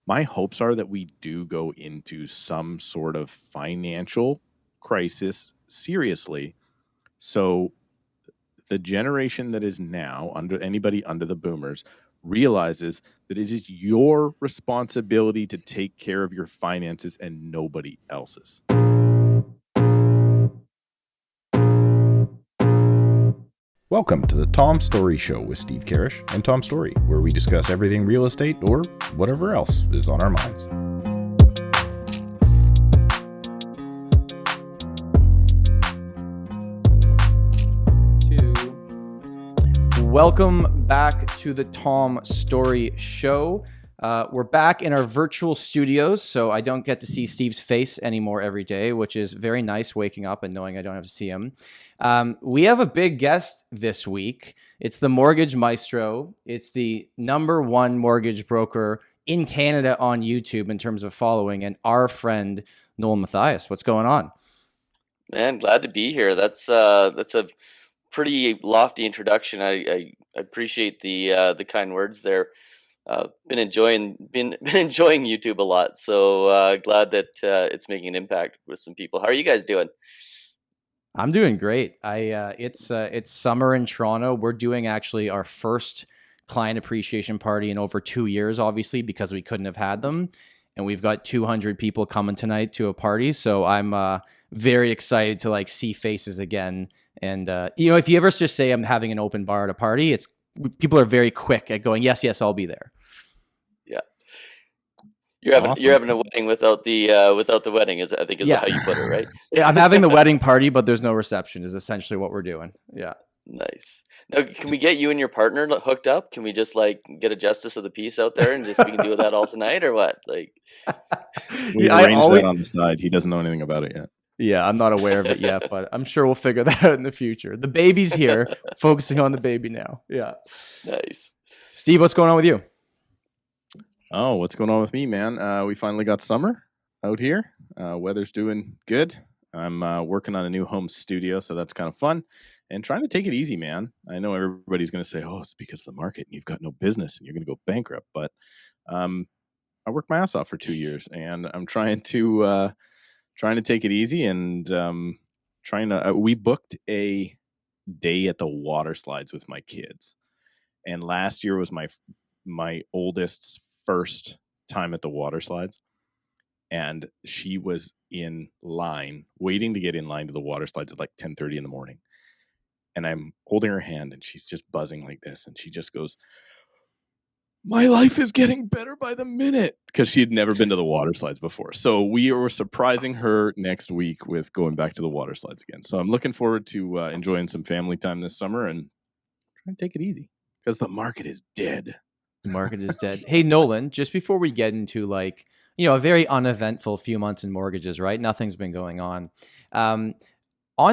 my hopes are that we do go into some sort of financial crisis seriously. So the generation that is now anybody under the boomers realizes that it is your responsibility to take care of your finances and nobody else's. Welcome to the Tom Storey Show with Steve Karrasch and Tom Storey, where we discuss everything real estate or whatever else is on our minds. Welcome back to the Tom Storey Show. We're back in our virtual studios, so I don't get to see Steve's face anymore every day, which is very nice, waking up and knowing I don't have to see him. We have a big guest this week. It's the Mortgage Maestro. It's the #1 mortgage broker in Canada on YouTube in terms of following, and our friend Nolan Matthias. What's going on? Man, glad to be here. That's a pretty lofty introduction. I appreciate the kind words there. Been enjoying YouTube a lot, so glad that it's making an impact with some people. How are you guys doing? I'm doing great. It's summer in Toronto. We're doing actually our first client appreciation party in over 2 years, obviously, because we couldn't have had them. And we've got 200 people coming tonight to a party. So I'm very excited to see faces again. And if you ever just say I'm having an open bar at a party, people are very quick at going, yes, I'll be there. Yeah. You're having a wedding without the wedding, I think is how you put it, right? Yeah, I'm having the wedding party, but there's no reception is essentially what we're doing. Yeah. Nice. Now, can we get you and your partner hooked up? Can we just get a justice of the peace out there and just we can do that all tonight or what? We arranged that on the side. He doesn't know anything about it yet. Yeah, I'm not aware of it yet, but I'm sure we'll figure that out in the future. The baby's here, focusing on the baby now. Yeah. Nice. Steve, what's going on with you? Oh, what's going on with me, man? We finally got summer out here. Weather's doing good. I'm working on a new home studio, so that's kind of fun. And trying to take it easy, man. I know everybody's going to say, oh, it's because of the market and you've got no business and you're going to go bankrupt. But I worked my ass off for 2 years, and I'm trying to take it easy and we booked a day at the water slides with my kids. And last year was my oldest's first time at the water slides. And she was in line, waiting to get in line to the water slides at 10:30 in the morning. And I'm holding her hand and she's just buzzing like this. And she just goes, my life is getting better by the minute, because she had never been to the water slides before. So we were surprising her next week with going back to the water slides again. So I'm looking forward to enjoying some family time this summer and trying to take it easy because the market is dead. The market is dead. Hey, Nolan, just before we get into a very uneventful few months in mortgages, right? Nothing's been going on. On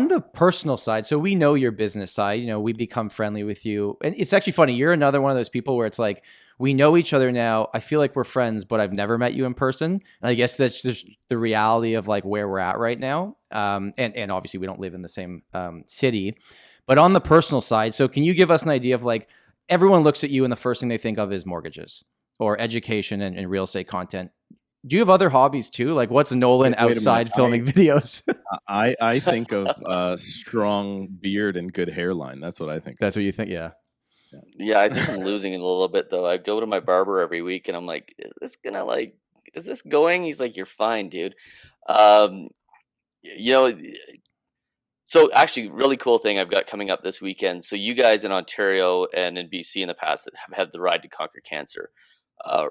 the personal side, so we know your business side, we become friendly with you. And it's actually funny. You're another one of those people where it's we know each other now. I feel like we're friends, but I've never met you in person. And I guess that's just the reality of where we're at right now. And obviously we don't live in the same city, but on the personal side. So can you give us an idea of everyone looks at you and the first thing they think of is mortgages or education and real estate content. Do you have other hobbies too? What's Nolan outside filming videos? I think of strong beard and good hairline. That's what I think. That's what you think? Yeah. Yeah, I think I'm losing it a little bit though. I go to my barber every week and I'm like, is this going? He's like, you're fine, dude. So actually really cool thing I've got coming up this weekend. So you guys in Ontario and in BC in the past have had the Ride to Conquer Cancer.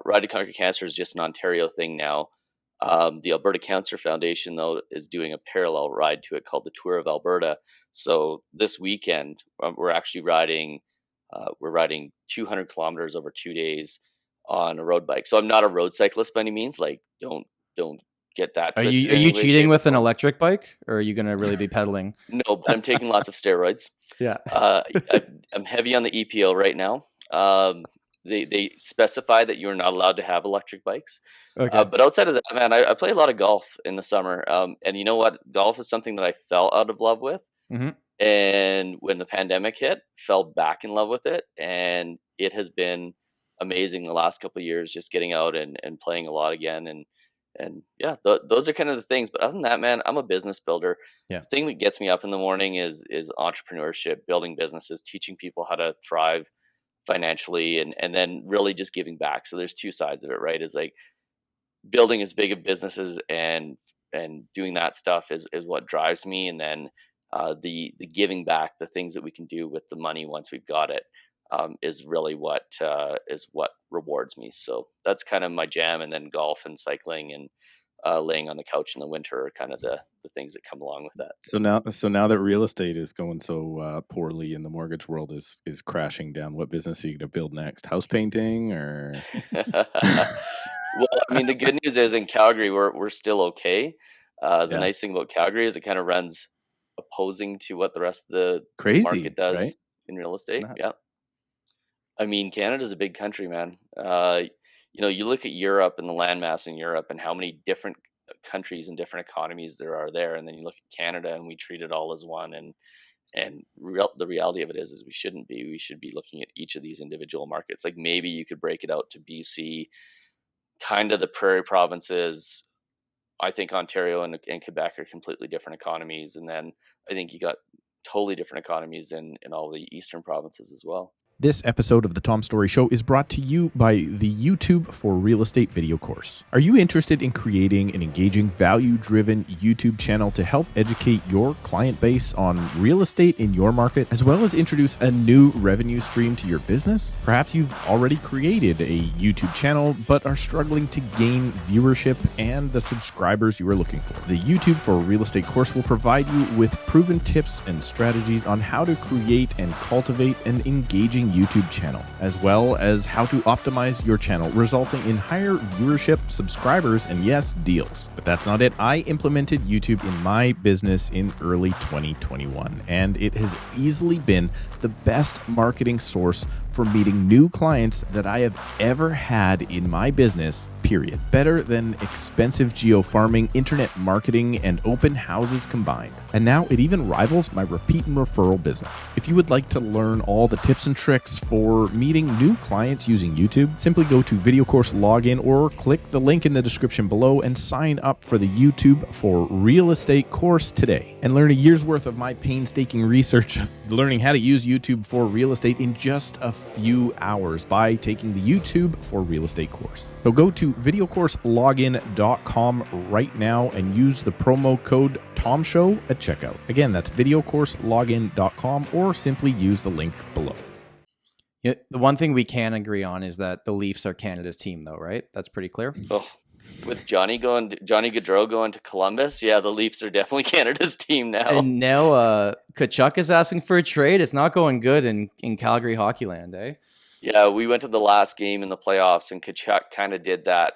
Ride to Conquer Cancer is just an Ontario thing now. The Alberta Cancer Foundation, though, is doing a parallel ride to it called the Tour of Alberta. So this weekend, we're actually riding 200 kilometers over 2 days on a road bike. So I'm not a road cyclist by any means. Don't get that. Are you cheating with an electric bike, or are you going to really be pedaling? No, but I'm taking lots of steroids. Yeah. I'm heavy on the EPO right now. They specify that you're not allowed to have electric bikes. Okay. But outside of that, man, I play a lot of golf in the summer. And you know what? Golf is something that I fell out of love with. Mm-hmm. And when the pandemic hit, fell back in love with it. And it has been amazing the last couple of years, just getting out and playing a lot again. And yeah, those are kind of the things. But other than that, man, I'm a business builder. Yeah. The thing that gets me up in the morning is entrepreneurship, building businesses, teaching people how to thrive financially, and then really just giving back. So there's two sides of it, right? It's like building as big of businesses and doing that stuff is what drives me, and then the giving back, the things that we can do with the money once we've got it, is really what rewards me. So that's kind of my jam, and then golf and cycling and laying on the couch in the winter are kind of the things that come along with that. So now that real estate is going so poorly and the mortgage world is crashing down, what business are you going to build next? House painting or? Well, I mean, the good news is in Calgary, we're still okay. The Yeah. nice thing about Calgary is it kind of runs opposing to what the rest of the Crazy, market does right? in real estate. nuts. Yeah. I mean, Canada's a big country, man. You look at Europe and the landmass in Europe and how many different countries and different economies there are there, and then you look at Canada and we treat it all as one. The reality of it is we shouldn't be. We should be looking at each of these individual markets. Like maybe you could break it out to BC, kind of the prairie provinces. I think Ontario and Quebec are completely different economies, and then I think you got totally different economies in all the eastern provinces as well. This episode of the Tom Storey Show is brought to you by the YouTube for Real Estate video course. Are you interested in creating an engaging, value-driven YouTube channel to help educate your client base on real estate in your market, as well as introduce a new revenue stream to your business? Perhaps you've already created a YouTube channel, but are struggling to gain viewership and the subscribers you are looking for. The YouTube for Real Estate course will provide you with proven tips and strategies on how to create and cultivate an engaging YouTube channel, as well as how to optimize your channel, resulting in higher viewership, subscribers, and yes, deals. But that's not it. I implemented YouTube in my business in early 2021, and it has easily been the best marketing source for meeting new clients that I have ever had in my business, period. Better than expensive geofarming, internet marketing, and open houses combined. And now it even rivals my repeat and referral business. If you would like to learn all the tips and tricks for meeting new clients using YouTube, simply go to Video Course Login or click the link in the description below and sign up for the YouTube for Real Estate course today. And learn a year's worth of my painstaking research of learning how to use YouTube for real estate in just a few hours by taking the YouTube for Real Estate course. So go to videocourselogin.com right now and use the promo code TOMSHOW at checkout. Again, that's videocourselogin.com or simply use the link below. Yeah, the one thing we can agree on is that the Leafs are Canada's team, though, right? That's pretty clear. Oh, with Johnny Gaudreau going to Columbus, yeah, the Leafs are definitely Canada's team now. And now Tkachuk is asking for a trade. It's not going good in Calgary Hockeyland, eh? Yeah, we went to the last game in the playoffs, and Tkachuk kind of did that.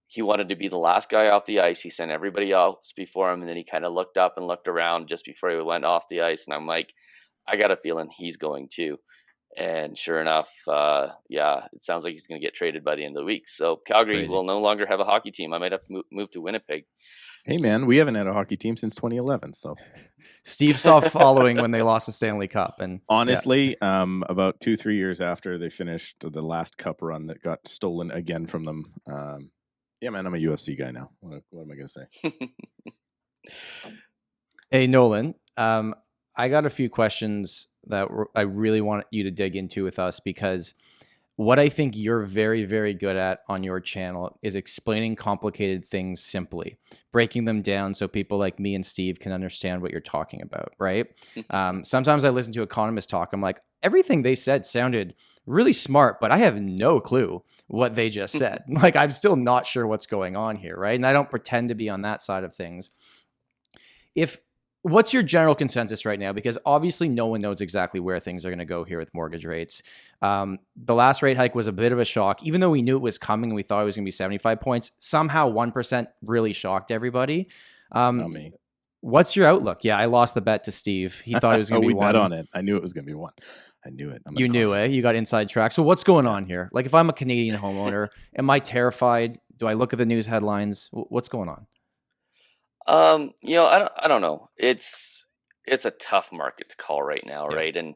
He wanted to be the last guy off the ice. He sent everybody else before him, and then he kind of looked up and looked around just before he went off the ice. And I'm like, I got a feeling he's going too. And sure enough, it sounds like he's going to get traded by the end of the week. So Calgary will no longer have a hockey team. I might have to move to Winnipeg. Hey, man, we haven't had a hockey team since 2011. So Steve stopped following when they lost the Stanley Cup. And honestly, about 2-3 years after they finished the last cup run that got stolen again from them, yeah, man, I'm a UFC guy now. What am I going to say? Hey, Nolan, I got a few questions that I really want you to dig into with us, because what I think you're very, very good at on your channel is explaining complicated things simply, breaking them down so people like me and Steve can understand what you're talking about, right? Sometimes I listen to economists talk. I'm like, everything they said sounded really smart, but I have no clue what they just said. Like, I'm still not sure what's going on here, right? And I don't pretend to be on that side of things. What's your general consensus right now? Because obviously no one knows exactly where things are going to go here with mortgage rates. The last rate hike was a bit of a shock, even though we knew it was coming and we thought it was going to be 75 points. Somehow 1% really shocked everybody. Me. What's your outlook? Yeah, I lost the bet to Steve. He thought it was going to be one. We bet on it. I knew it was going to be one. I knew it. You knew it. You got inside track. So what's going on here? Like, if I'm a Canadian homeowner, am I terrified? Do I look at the news headlines? What's going on? I don't know. It's a tough market to call right now, right? And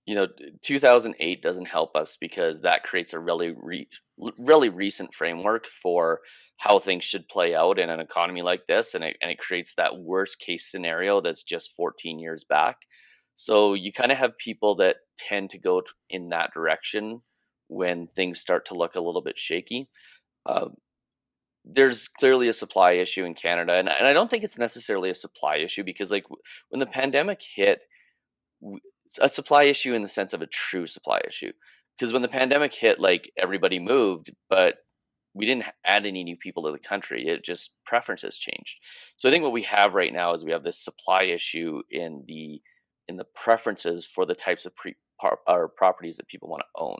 2008 doesn't help us because that creates a really recent framework for how things should play out in an economy like this, and it creates that worst case scenario that's just 14 years back. So you kind of have people that tend to go in that direction when things start to look a little bit shaky. Uh, there's clearly a supply issue in Canada, and I don't think it's necessarily a supply issue because like when the pandemic hit, a supply issue in the sense of a true supply issue, because when the pandemic hit, like everybody moved, but we didn't add any new people to the country. It just preferences changed. So I think what we have right now is we have this supply issue in the preferences for the types of properties that people want to own.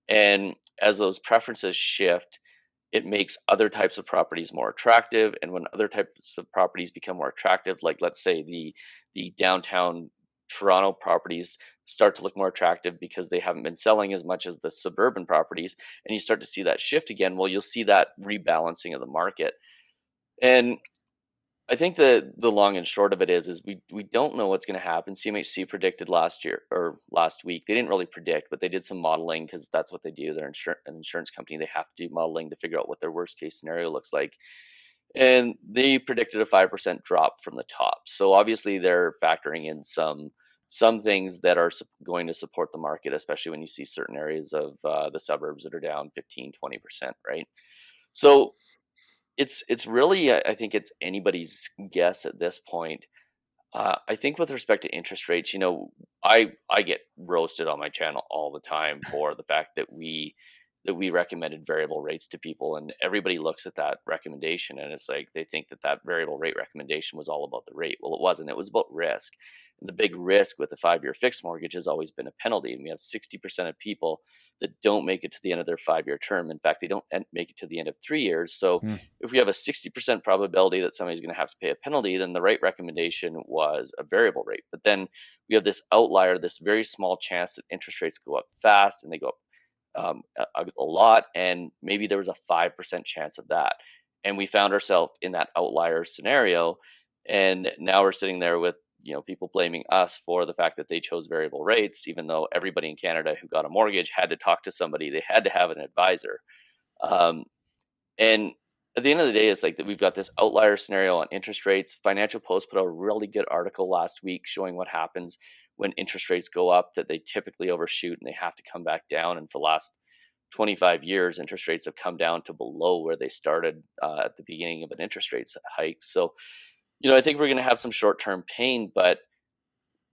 And as those preferences shift, it makes other types of properties more attractive. And when other types of properties become more attractive, like let's say the downtown Toronto properties start to look more attractive because they haven't been selling as much as the suburban properties, and you start to see that shift again, well, you'll see that rebalancing of the market. And I think the long and short of it is we don't know what's going to happen. CMHC predicted last week. They didn't really predict, but they did some modeling because that's what they do. They're an insurance company. They have to do modeling to figure out what their worst case scenario looks like. And they predicted a 5% drop from the top. So obviously they're factoring in some things that are going to support the market, especially when you see certain areas of the suburbs that are down 15, 20%, right? So it's really, I think it's anybody's guess at this point. I think with respect to interest rates, I get roasted on my channel all the time for the fact that we recommended variable rates to people, and everybody looks at that recommendation and it's like they think that variable rate recommendation was all about the rate. Well, it wasn't. It was about risk. And the big risk with a 5-year fixed mortgage has always been a penalty, and we have 60% of people that don't make it to the end of their 5-year term. In fact, they don't make it to the end of 3 years. So if we have a 60% probability that somebody's going to have to pay a penalty, then the rate recommendation was a variable rate. But then we have this outlier, this very small chance that interest rates go up fast, and they go up a lot, and maybe there was a 5% chance of that, and we found ourselves in that outlier scenario, and now we're sitting there with people blaming us for the fact that they chose variable rates, even though everybody in Canada who got a mortgage had to talk to somebody. They had to have an advisor, and at the end of the day, it's like that we've got this outlier scenario on interest rates. Financial Post put out a really good article last week showing what happens when interest rates go up, that they typically overshoot and they have to come back down. And for the last 25 years, interest rates have come down to below where they started at the beginning of an interest rate hike. So, I think we're going to have some short-term pain, but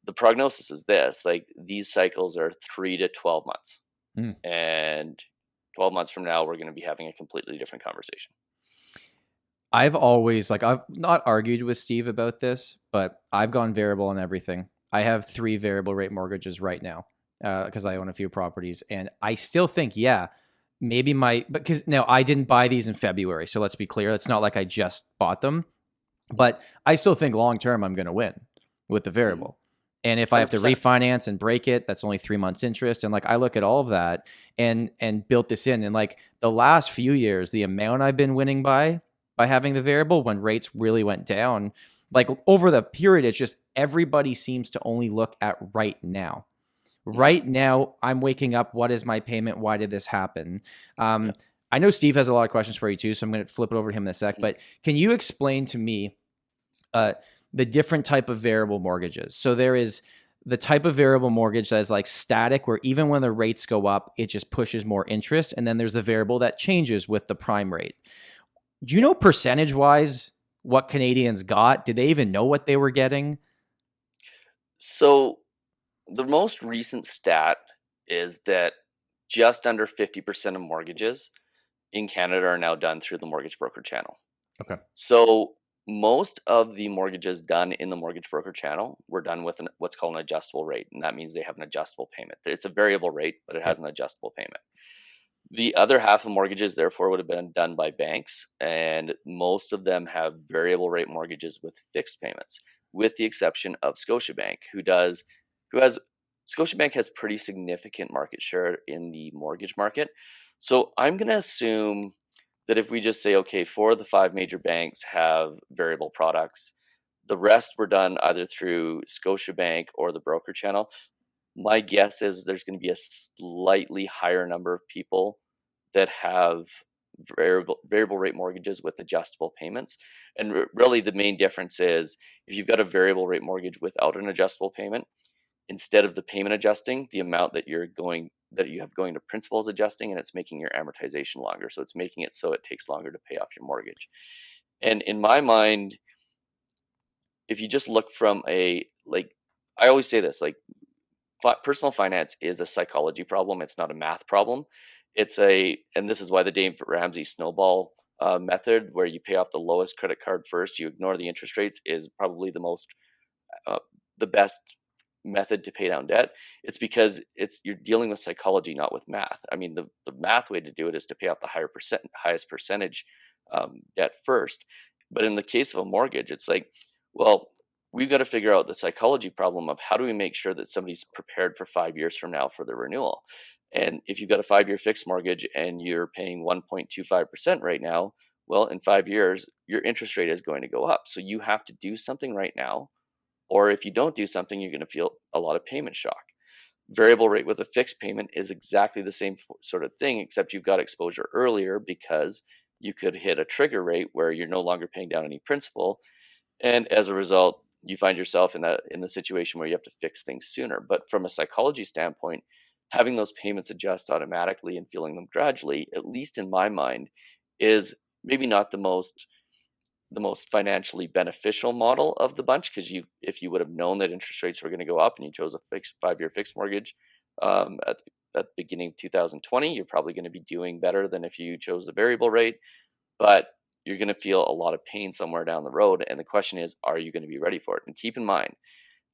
the prognosis is this: like these cycles are 3 to 12 months, and 12 months from now, we're going to be having a completely different conversation. I've not argued with Steve about this, but I've gone variable on everything. I have 3 variable rate mortgages right now because I own a few properties, and I still think, maybe because now I didn't buy these in February, so let's be clear. It's not like I just bought them, but I still think long-term I'm going to win with the variable. And if I have to 100%. Refinance and break it, that's only 3 months interest. And like, I look at all of that and built this in. And like the last few years, the amount I've been winning by having the variable when rates really went down, like over the period, it's just everybody seems to only look at right now. Right now, I'm waking up. What is my payment? Why did this happen? I know Steve has a lot of questions for you too, so I'm going to flip it over to him in a sec. But can you explain to me the different type of variable mortgages? So there is the type of variable mortgage that is like static, where even when the rates go up, it just pushes more interest. And then there's the variable that changes with the prime rate. Do you know percentage-wise what Canadians got? Did they even know what they were getting? So the most recent stat is that just under 50% of mortgages in Canada are now done through the mortgage broker channel. Okay. So most of the mortgages done in the mortgage broker channel were done with what's called an adjustable rate, and that means they have an adjustable payment. It's a variable rate, but it has an adjustable payment. The other half of mortgages, therefore, would have been done by banks, and most of them have variable rate mortgages with fixed payments, with the exception of Scotiabank, Scotiabank has pretty significant market share in the mortgage market. So I'm going to assume that if we just say, okay, 4 of the 5 major banks have variable products, the rest were done either through Scotiabank or the broker channel. My guess is there's going to be a slightly higher number of people that have variable rate mortgages with adjustable payments. And really the main difference is if you've got a variable rate mortgage without an adjustable payment, instead of the payment adjusting, the amount that you have going to principal is adjusting, and it's making your amortization longer. So it's making it so it takes longer to pay off your mortgage. And in my mind, if you just look from I always say this, like, personal finance is a psychology problem. It's not a math problem. And this is why the Dave Ramsey snowball method, where you pay off the lowest credit card first, you ignore the interest rates, is probably the best method to pay down debt. It's because you're dealing with psychology, not with math. I mean, the math way to do it is to pay off the highest percentage debt first. But in the case of a mortgage, it's like, well, we've got to figure out the psychology problem of how do we make sure that somebody's prepared for 5 years from now for the renewal. And if you've got a 5-year fixed mortgage and you're paying 1.25% right now, well, in 5 years, your interest rate is going to go up. So you have to do something right now. Or if you don't do something, you're going to feel a lot of payment shock. Variable rate with a fixed payment is exactly the same sort of thing, except you've got exposure earlier because you could hit a trigger rate where you're no longer paying down any principal. And as a result, you find yourself in the situation where you have to fix things sooner. But from a psychology standpoint, having those payments adjust automatically and feeling them gradually, at least in my mind, is maybe not the most financially beneficial model of the bunch, because if you would have known that interest rates were going to go up and you chose a fixed 5-year fixed mortgage at the beginning of 2020, you're probably going to be doing better than if you chose the variable rate. But you're going to feel a lot of pain somewhere down the road. And the question is, are you going to be ready for it? And keep in mind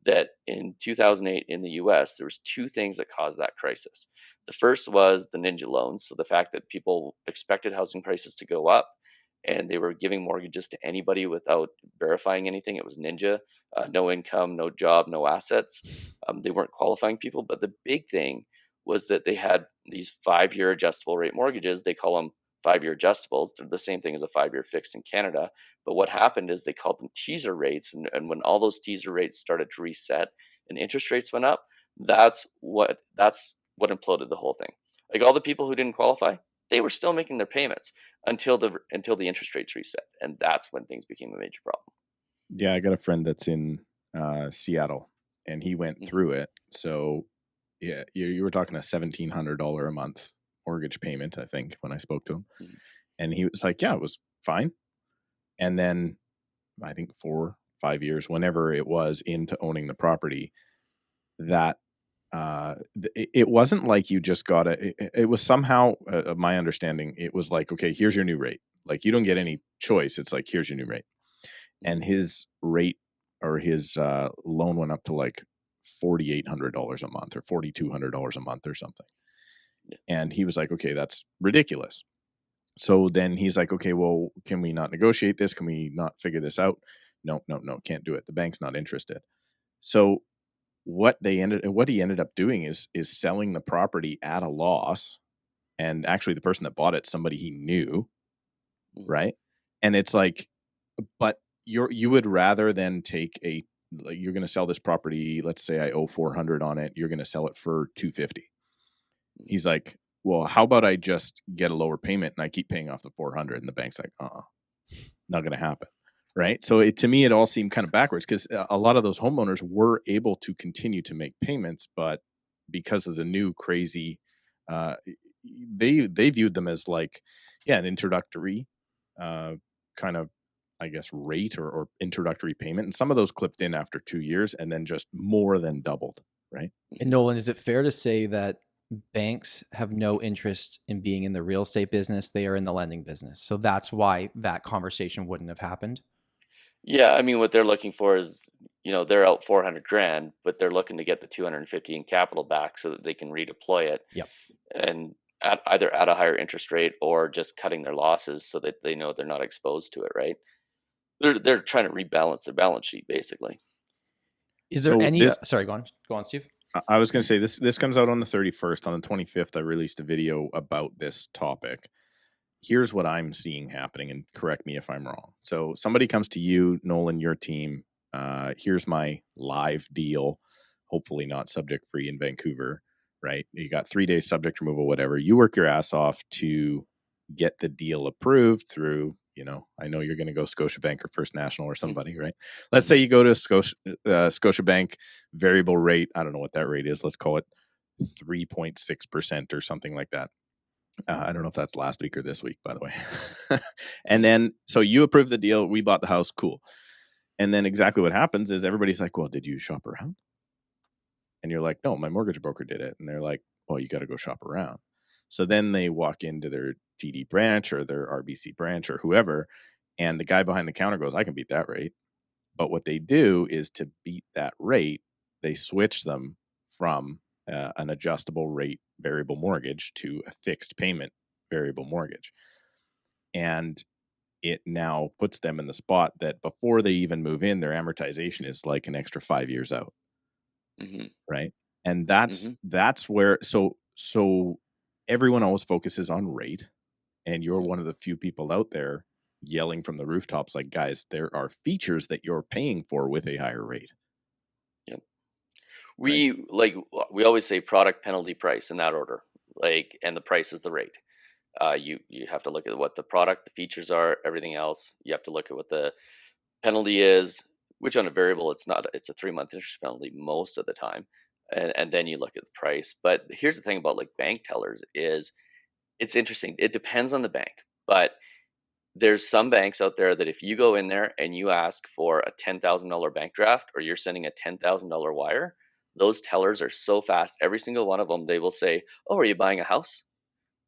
that in 2008 in the US, there was 2 things that caused that crisis. The first was the ninja loans. So the fact that people expected housing prices to go up and they were giving mortgages to anybody without verifying anything. It was ninja, no income, no job, no assets. They weren't qualifying people. But the big thing was that they had these 5-year adjustable rate mortgages. They call them 5-year adjustables. They're the same thing as a 5-year fixed in Canada. But what happened is they called them teaser rates. And when all those teaser rates started to reset and interest rates went up, that's what imploded the whole thing. Like, all the people who didn't qualify, they were still making their payments until the interest rates reset. And that's when things became a major problem. Yeah, I got a friend that's in Seattle, and he went through it. So yeah, you were talking a $1,700 a month mortgage payment, I think, when I spoke to him. And he was like, yeah, it was fine. And then I think 4 or 5 years, whenever it was into owning the property, that it wasn't like you just got it was somehow, my understanding, it was like, okay, here's your new rate. Like, you don't get any choice. It's like, here's your new rate. And his rate, or his loan, went up to like $4,800 a month or $4,200 a month or something. And he was like, okay, that's ridiculous. So then he's like, okay, well, can we not negotiate this? Can we not figure this out? No, can't do it. The bank's not interested. So what he ended up doing is selling the property at a loss. And actually the person that bought it, somebody he knew, right? And it's like, but you would rather than take you're going to sell this property, let's say I owe $400 on it, you're going to sell it for $250. He's like, well, how about I just get a lower payment and I keep paying off the $400? And the bank's like, not going to happen. Right. So to me, it all seemed kind of backwards, because a lot of those homeowners were able to continue to make payments, but because of the new crazy, they viewed them as like, an introductory kind of, I guess, rate or introductory payment. And some of those clipped in after 2 years and then just more than doubled. Right. And Nolan, is it fair to say that banks have no interest in being in the real estate business? They are in the lending business. So that's why that conversation wouldn't have happened. Yeah, I mean, what they're looking for is, they're out $400,000, but they're looking to get the $250,000 in capital back so that they can redeploy it. Yep. And either at a higher interest rate or just cutting their losses so that they know they're not exposed to it. Right. They're trying to rebalance their balance sheet, basically. Is there sorry, go on, Steve. I was going to say this comes out on the 31st. On the 25th, I released a video about this topic. Here's what I'm seeing happening, and correct me if I'm wrong. So somebody comes to you, Nolan, your team. Here's my live deal. hopefully not subject free in Vancouver, right? You got 3 days subject removal, whatever. You work your ass off to get the deal approved through, I know you're going to go Scotiabank or First National or somebody, right? Let's say you go to Scotiabank variable rate. I don't know what that rate is. Let's call it 3.6% or something like that. I don't know if that's last week or this week, by the way. And then, so you approve the deal. We bought the house. Cool. And then exactly what happens is everybody's like, well, did you shop around? And you're like, no, my mortgage broker did it. And they're like, well, you got to go shop around. So then they walk into their TD branch or their RBC branch or whoever, and the guy behind the counter goes, I can beat that rate. But what they do is, to beat that rate, they switch them from an adjustable rate variable mortgage to a fixed payment variable mortgage. And it now puts them in the spot that before they even move in, their amortization is like an extra 5 years out. Right. And that's where, so everyone always focuses on rate, and you're one of the few people out there yelling from the rooftops, like, guys, there are features that you're paying for with a higher rate. Yep. We always say product, penalty, price in that order, and the price is the rate. You have to look at what the product, the features are, everything else. You have to look at what the penalty is, which on a variable, it's a 3-month interest penalty most of the time. And then you look at the price. But here's the thing about like bank tellers is it's interesting. It depends on the bank, but there's some banks out there that if you go in there and you ask for a $10,000 bank draft, or you're sending a $10,000 wire, those tellers are so fast. Every single one of them, they will say, oh, are you buying a house?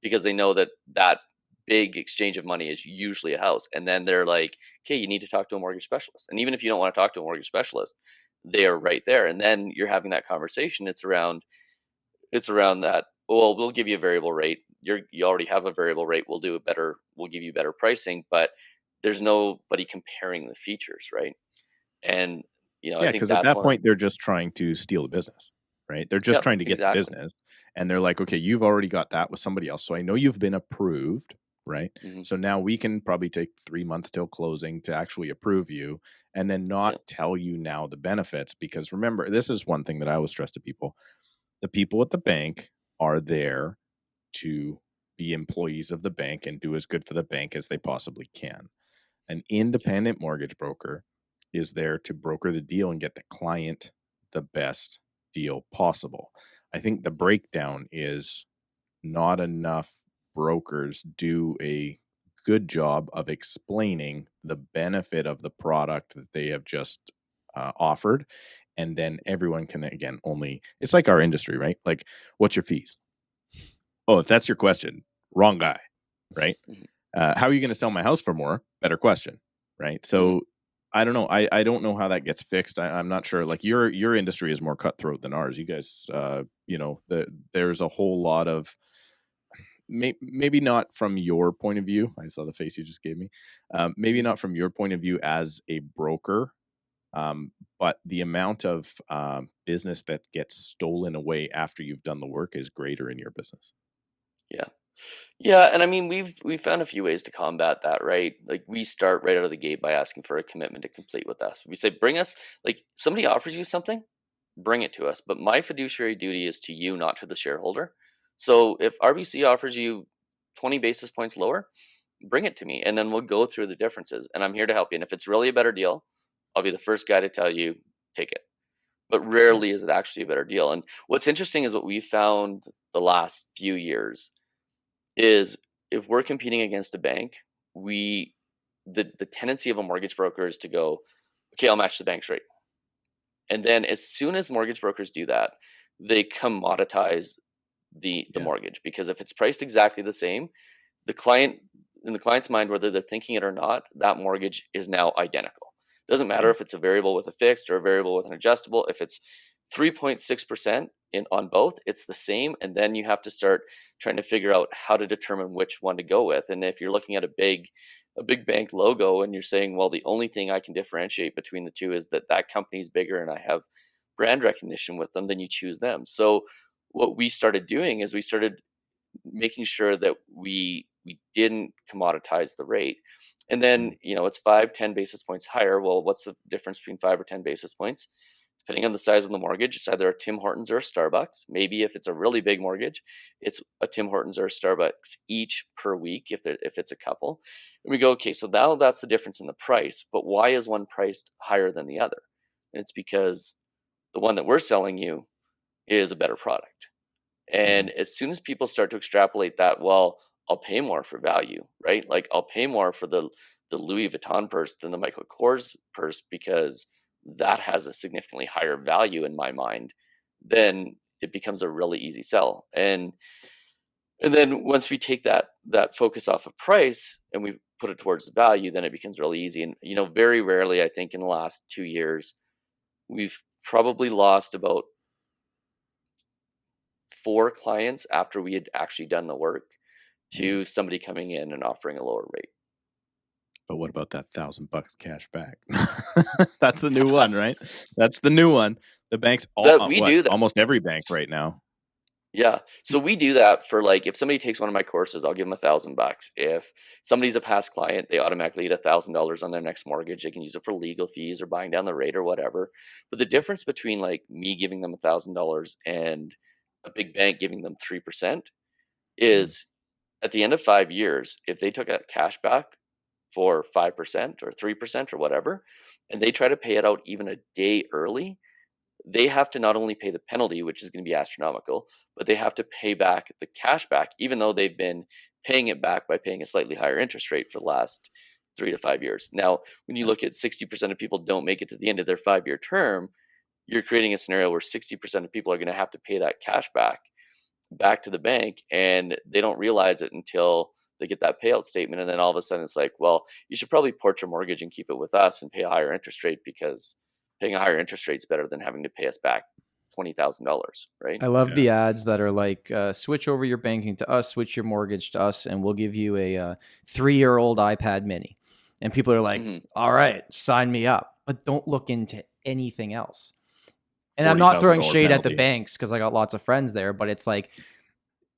Because they know that big exchange of money is usually a house. And then they're like, okay, you need to talk to a mortgage specialist. And even if you don't want to talk to a mortgage specialist, they are right there. And then you're having that conversation. It's around that, well, we'll give you a variable rate. You already have a variable rate. We'll give you better pricing, but there's nobody comparing the features, right? And I think because at that point they're just trying to steal the business, right? They're just trying to get the business, and they're like, okay, you've already got that with somebody else, so I know you've been approved, right? So now we can probably take 3 months till closing to actually approve you, and then not tell you now the benefits. Because remember, this is one thing that I always stress to people: the people at the bank are there to be employees of the bank and do as good for the bank as they possibly can. An independent mortgage broker is there to broker the deal and get the client the best deal possible. I think the breakdown is not enough brokers do a good job of explaining the benefit of the product that they have just offered. And then everyone can, again, it's like our industry, right? Like, what's your fees? Oh, if that's your question, wrong guy, right? How are you going to sell my house for more? Better question, right? So I don't know. I don't know how that gets fixed. I'm not sure. Like, your industry is more cutthroat than ours. You guys, there's a whole lot of, maybe not from your point of view. I saw the face you just gave me. Maybe not from your point of view as a broker, but the amount of business that gets stolen away after you've done the work is greater in your business. Yeah, and I mean we've found a few ways to combat that, right? Like, we start right out of the gate by asking for a commitment to complete with us. We say, bring us, like, somebody offers you something, bring it to us. But my fiduciary duty is to you, not to the shareholder. So if RBC offers you 20 basis points lower, bring it to me, and then we'll go through the differences. And I'm here to help you. And if it's really a better deal, I'll be the first guy to tell you, take it. But rarely is it actually a better deal. And what's interesting is what we found the last few years is, if we're competing against a bank, the tendency of a mortgage broker is to go, okay, I'll match the bank's rate. And then as soon as mortgage brokers do that, they commoditize the mortgage, because if it's priced exactly the same, in the client's mind, whether they're thinking it or not, that mortgage is now identical. Doesn't matter if it's a variable with a fixed or a variable with an adjustable. If it's 3.6% on both, it's the same. And then you have to start trying to figure out how to determine which one to go with. And if you're looking at a big bank logo and you're saying, well, the only thing I can differentiate between the two is that company is bigger and I have brand recognition with them, then you choose them. So what we started doing is we started making sure that we didn't commoditize the rate. And then, it's 5-10 basis points higher. Well, what's the difference between 5 or 10 basis points? Depending on the size of the mortgage, it's either a Tim Hortons or a Starbucks. Maybe if it's a really big mortgage, it's a Tim Hortons or a Starbucks each per week if it's a couple. And we go, okay, so now that's the difference in the price. But why is one priced higher than the other? And it's because the one that we're selling you is a better product. And as soon as people start to extrapolate that, well, I'll pay more for value, right? Like I'll pay more for the Louis Vuitton purse than the Michael Kors purse because that has a significantly higher value in my mind, then it becomes a really easy sell. And then once we take that focus off of price and we put it towards the value, then it becomes really easy. And very rarely, I think in the last 2 years, we've probably lost about 4 clients after we had actually done the work to somebody coming in and offering a lower rate. But what about that $1,000 cash back? That's the new one, right? That's the new one. The banks, do that. Almost every bank right now. Yeah. So we do that for like, if somebody takes one of my courses, I'll give them $1,000. If somebody's a past client, they automatically get $1,000 on their next mortgage. They can use it for legal fees or buying down the rate or whatever. But the difference between like me giving them $1,000 and a big bank giving them 3% is at the end of 5 years, if they took a cash back for 5% or 3% or whatever, and they try to pay it out even a day early, they have to not only pay the penalty, which is going to be astronomical, but they have to pay back the cash back, even though they've been paying it back by paying a slightly higher interest rate for the last 3 to 5 years. Now, when you look at 60% of people don't make it to the end of their 5-year term, you're creating a scenario where 60% of people are going to have to pay that cash back to the bank, and they don't realize it until they get that payout statement. And then all of a sudden it's like, well, you should probably port your mortgage and keep it with us and pay a higher interest rate, because paying a higher interest rate is better than having to pay us back $20,000, right? I love the ads that are like, switch over your banking to us, switch your mortgage to us, and we'll give you a 3-year-old iPad mini. And people are like, all right, sign me up, but don't look into anything else. And I'm not throwing shade at the banks because I got lots of friends there, but it's like,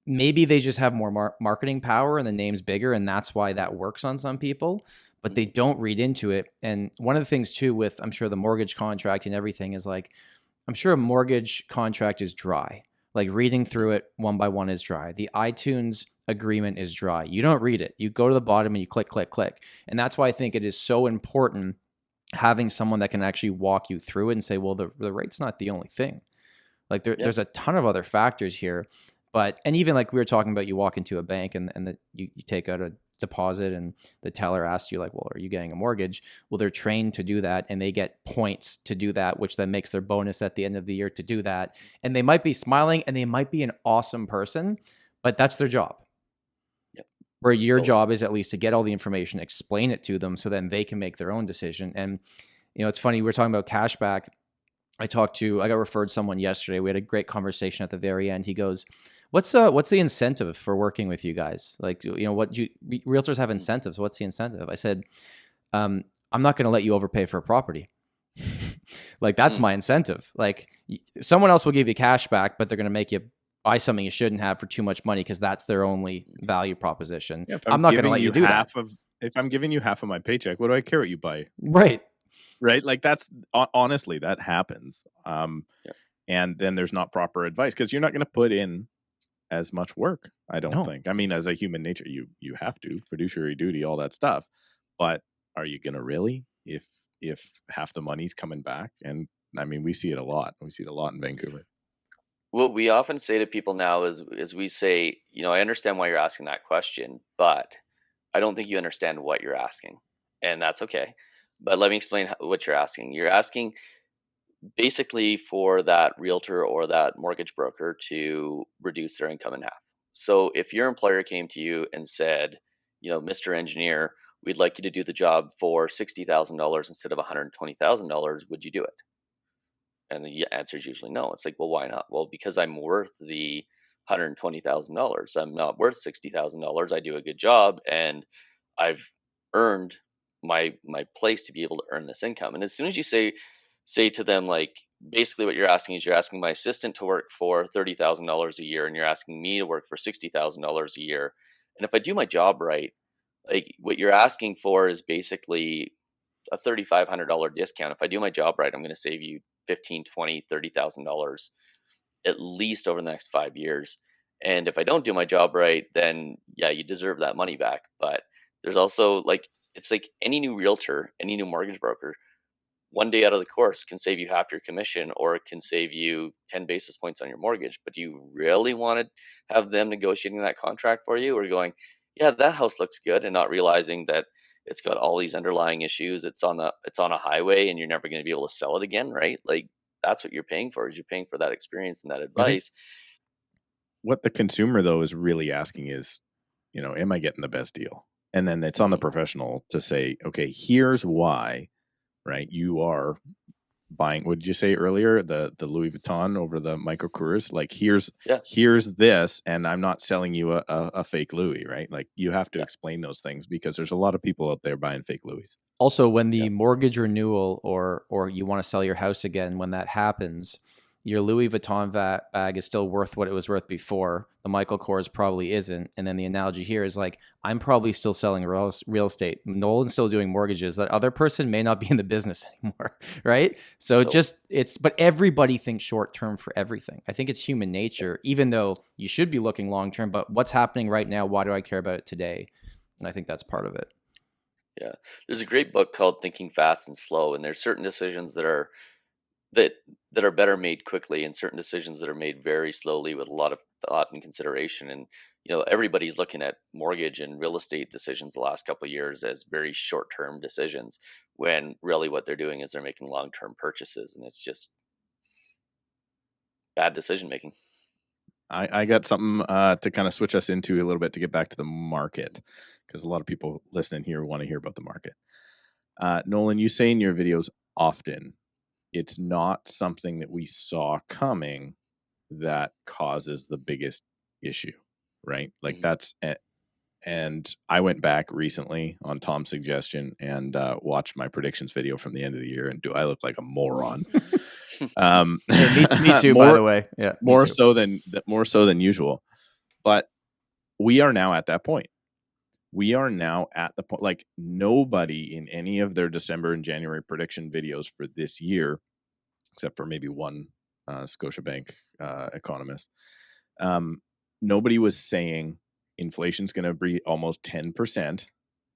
maybe they just have more marketing power and the name's bigger, and that's why that works on some people, but they don't read into it. And one of the things too with, I'm sure, the mortgage contract and everything is like, I'm sure a mortgage contract is dry. Like reading through it one by one is dry. The iTunes agreement is dry. You don't read it. You go to the bottom and you click, click, click. And that's why I think it is so important having someone that can actually walk you through it and say, well, the rate's not the only thing. Like there's a ton of other factors here. But, and even like we were talking about, you walk into a bank and you take out a deposit and the teller asks you like, well, are you getting a mortgage? Well, they're trained to do that and they get points to do that, which then makes their bonus at the end of the year to do that. And they might be smiling and they might be an awesome person, but that's their job. Yep. Where your job is at least to get all the information, explain it to them so then they can make their own decision. And, it's funny, we were talking about cashback. I got referred someone yesterday. We had a great conversation at the very end. He goes, what's the incentive for working with you guys? Like, realtors have incentives. What's the incentive? I said, I'm not going to let you overpay for a property. Like, that's my incentive. Like, someone else will give you cash back, but they're going to make you buy something you shouldn't have for too much money because that's their only value proposition. Yeah, I'm not going to let you do that. If I'm giving you half of my paycheck, what do I care what you buy? Right. Like, that's honestly, that happens. And then there's not proper advice because you're not going to put in as much work, I don't think. I mean, as a human nature, you have to, fiduciary duty, all that stuff. But are you going to really, if half the money's coming back? And I mean, we see it a lot. We see it a lot in Vancouver. What we often say to people now is we say, I understand why you're asking that question, but I don't think you understand what you're asking. And that's okay. But let me explain what you're asking. You're asking basically for that realtor or that mortgage broker to reduce their income in half. So if your employer came to you and said, Mr. Engineer, we'd like you to do the job for $60,000 instead of $120,000, would you do it? And the answer is usually no. It's like, well, why not? Well, because I'm worth the $120,000. I'm not worth $60,000. I do a good job and I've earned my place to be able to earn this income. And as soon as you say to them, like, basically what you're asking is you're asking my assistant to work for $30,000 a year and you're asking me to work for $60,000 a year. And if I do my job right, like, what you're asking for is basically a $3,500 discount. If I do my job right, I'm going to save you $15, $20, $30,000 at least over the next 5 years. And if I don't do my job right, then yeah, you deserve that money back. But there's also like, it's like any new realtor, any new mortgage broker, one day out of the course can save you half your commission, or it can save you 10 basis points on your mortgage. But do you really want to have them negotiating that contract for you, or going, yeah, that house looks good, and not realizing that it's got all these underlying issues. It's on a highway and you're never going to be able to sell it again, right? Like that's what you're paying for, is you're paying for that experience and that I think advice. what the consumer though is really asking is, am I getting the best deal? And then it's on the professional to say, okay, here's why, right? You are buying, what did you say earlier? The Louis Vuitton over the Michael Kors. Like here's this, and I'm not selling you a fake Louis, right? Like you have to explain those things, because there's a lot of people out there buying fake Louis. Also, when the mortgage renewal or you want to sell your house again, when that happens, your Louis Vuitton bag is still worth what it was worth before. The Michael Kors probably isn't. And then the analogy here is like, I'm probably still selling real estate. Nolan's still doing mortgages. That other person may not be in the business anymore, right? So but everybody thinks short term for everything. I think it's human nature, even though you should be looking long term. But what's happening right now? Why do I care about it today? And I think that's part of it. Yeah, there's a great book called Thinking Fast and Slow, and there's certain decisions that are better made quickly, and certain decisions that are made very slowly with a lot of thought and consideration. And everybody's looking at mortgage and real estate decisions the last couple of years as very short-term decisions, when really what they're doing is they're making long-term purchases, and it's just bad decision making. I got something to kind of switch us into a little bit to get back to the market, because a lot of people listening here want to hear about the market. Nolan, you say in your videos often, it's not something that we saw coming that causes the biggest issue, right? Like and I went back recently on Tom's suggestion and watched my predictions video from the end of the year. And do I look like a moron? Hey, me too, by the way. Yeah, more so than usual. But we are now at that point. We are now at the point, like nobody in any of their December and January prediction videos for this year, except for maybe one Scotiabank economist, nobody was saying inflation's going to be almost 10%,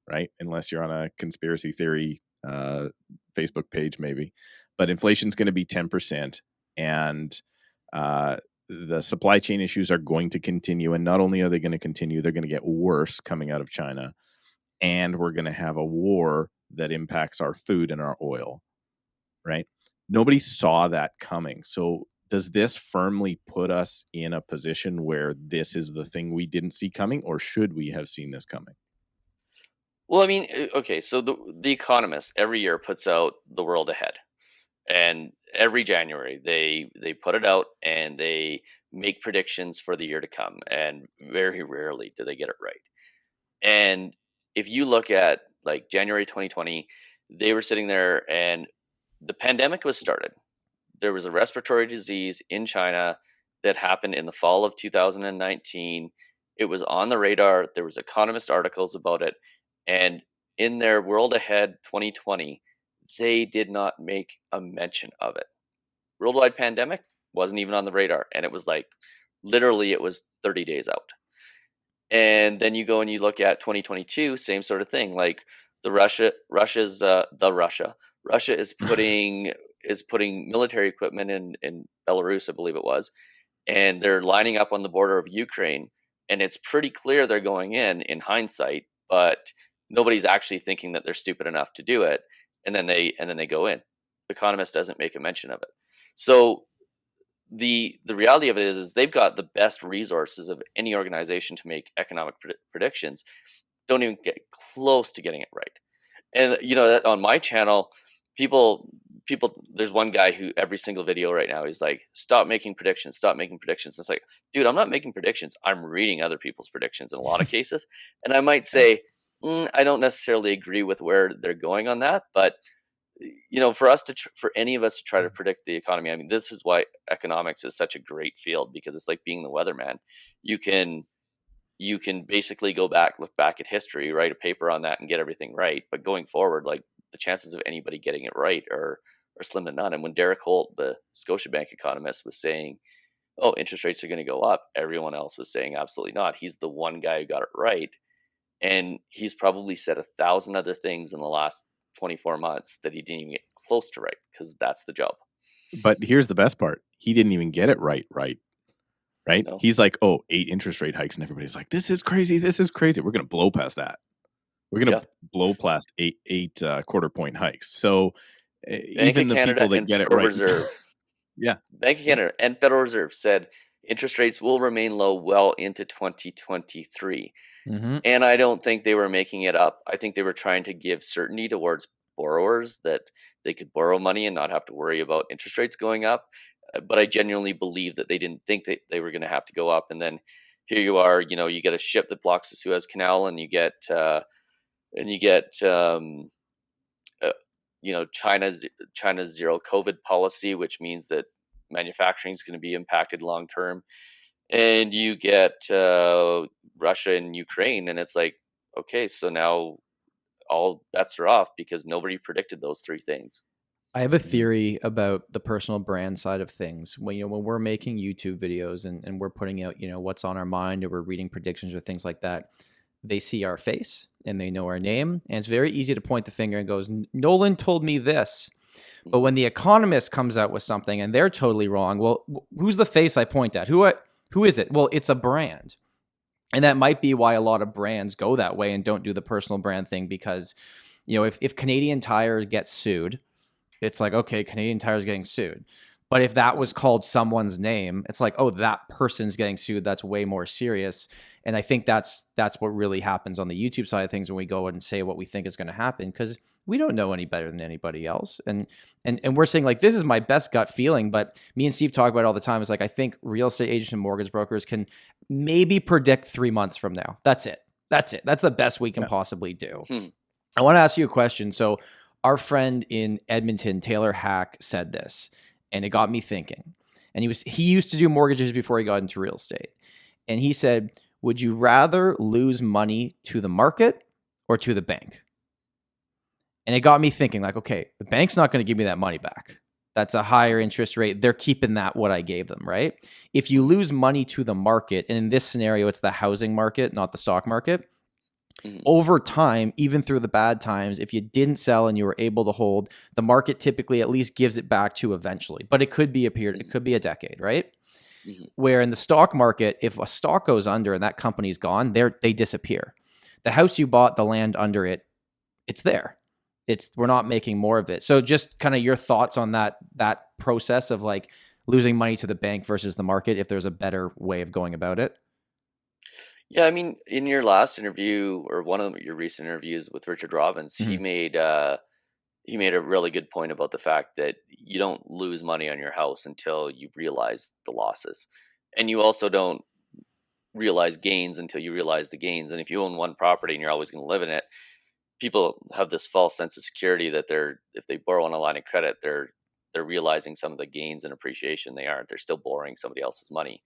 right? Unless you're on a conspiracy theory Facebook page, maybe. But inflation's going to be 10%, and the supply chain issues are going to continue. And not only are they going to continue, they're going to get worse coming out of China. And we're going to have a war that impacts our food and our oil, right? Nobody saw that coming. So does this firmly put us in a position where this is the thing we didn't see coming, or should we have seen this coming? Well, I mean, okay, so the Economist every year puts out the world ahead. And every January they put it out and they make predictions for the year to come, and very rarely do they get it right. And if you look at like January 2020, they were sitting there and the pandemic was started. There was a respiratory disease in China that happened in the fall of 2019. It was on the radar. There was Economist articles about it, and in their World Ahead 2020, they did not make a mention of it. Worldwide pandemic wasn't even on the radar, and it was like literally it was 30 days out. And then you go and you look at 2022, same sort of thing. Like Russia is putting military equipment in Belarus, I believe it was, and they're lining up on the border of Ukraine, and it's pretty clear they're going in hindsight, but nobody's actually thinking that they're stupid enough to do it, and then they go in. The Economist doesn't make a mention of it. So the reality of it is they've got the best resources of any organization to make economic predictions. Don't even get close to getting it right. And on my channel, people there's one guy who every single video right now he's like, stop making predictions. It's like, dude, I'm not making predictions. I'm reading other people's predictions in a lot of cases, and I might say, I don't necessarily agree with where they're going on that, but for any of us to try to predict the economy, I mean, this is why economics is such a great field, because it's like being the weatherman. You can basically look back at history, write a paper on that, and get everything right. But going forward, like the chances of anybody getting it right are or slim to none. And when Derek Holt, the Scotiabank economist, was saying, oh, interest rates are going to go up, everyone else was saying absolutely not. He's the one guy who got it right. And he's probably said 1,000 other things in the last 24 months that he didn't even get close to right, because that's the job. But here's the best part. He didn't even get it right. No. He's like, 8 interest rate hikes. And everybody's like, this is crazy. This is crazy. We're going to blow past that. We're going to blow past eight quarter point hikes. So even the Canada people that and get Federal it right. Reserve, Yeah. Bank of Canada and Federal Reserve said interest rates will remain low well into 2023. Mm-hmm. And I don't think they were making it up. I think they were trying to give certainty towards borrowers that they could borrow money and not have to worry about interest rates going up. But I genuinely believe that they didn't think that they were going to have to go up. And then here you are, you get a ship that blocks the Suez Canal, and you get China's zero COVID policy, which means that manufacturing is going to be impacted long term. And you get Russia and Ukraine, and it's like, okay, so now all bets are off because nobody predicted those three things. I have a theory about the personal brand side of things. When we're making YouTube videos and we're putting out, what's on our mind, or we're reading predictions or things like that, they see our face and they know our name. And it's very easy to point the finger and goes, Nolan told me this. But when the economist comes out with something and they're totally wrong, well, who's the face I point at? Who is it? Well, it's a brand. And that might be why a lot of brands go that way and don't do the personal brand thing, because, if Canadian Tire gets sued, it's like, okay, Canadian Tire is getting sued. But if that was called someone's name, it's like, oh, that person's getting sued. That's way more serious. And I think that's what really happens on the YouTube side of things when we go and say what we think is going to happen, because we don't know any better than anybody else. And we're saying, like, this is my best gut feeling, but me and Steve talk about it all the time. It's like, I think real estate agents and mortgage brokers can maybe predict 3 months from now. That's it. That's the best we can possibly do. I want to ask you a question. So our friend in Edmonton, Taylor Hack, said this, and it got me thinking. And he used to do mortgages before he got into real estate. And he said, would you rather lose money to the market or to the bank? And it got me thinking, like, okay, the bank's not going to give me that money back. That's a higher interest rate. They're keeping that what I gave them, right? If you lose money to the market, and in this scenario, it's the housing market, not the stock market, over time, even through the bad times, if you didn't sell and you were able to hold, the market typically at least gives it back to eventually. But it could be a period, it could be a decade, right? Where in the stock market, if a stock goes under and that company's gone, they disappear. The house you bought, the land under it, it's there. We're not making more of it. So just kind of your thoughts on that process of like losing money to the bank versus the market, if there's a better way of going about it. Yeah, I mean, in your last interview, or one of your recent interviews with Richard Robbins, he made a really good point about the fact that you don't lose money on your house until you realize the losses, and you also don't realize gains until you realize the gains. And if you own one property and you're always going to live in it, people have this false sense of security that if they borrow on a line of credit, they're realizing some of the gains and appreciation. They aren't. They're still borrowing somebody else's money.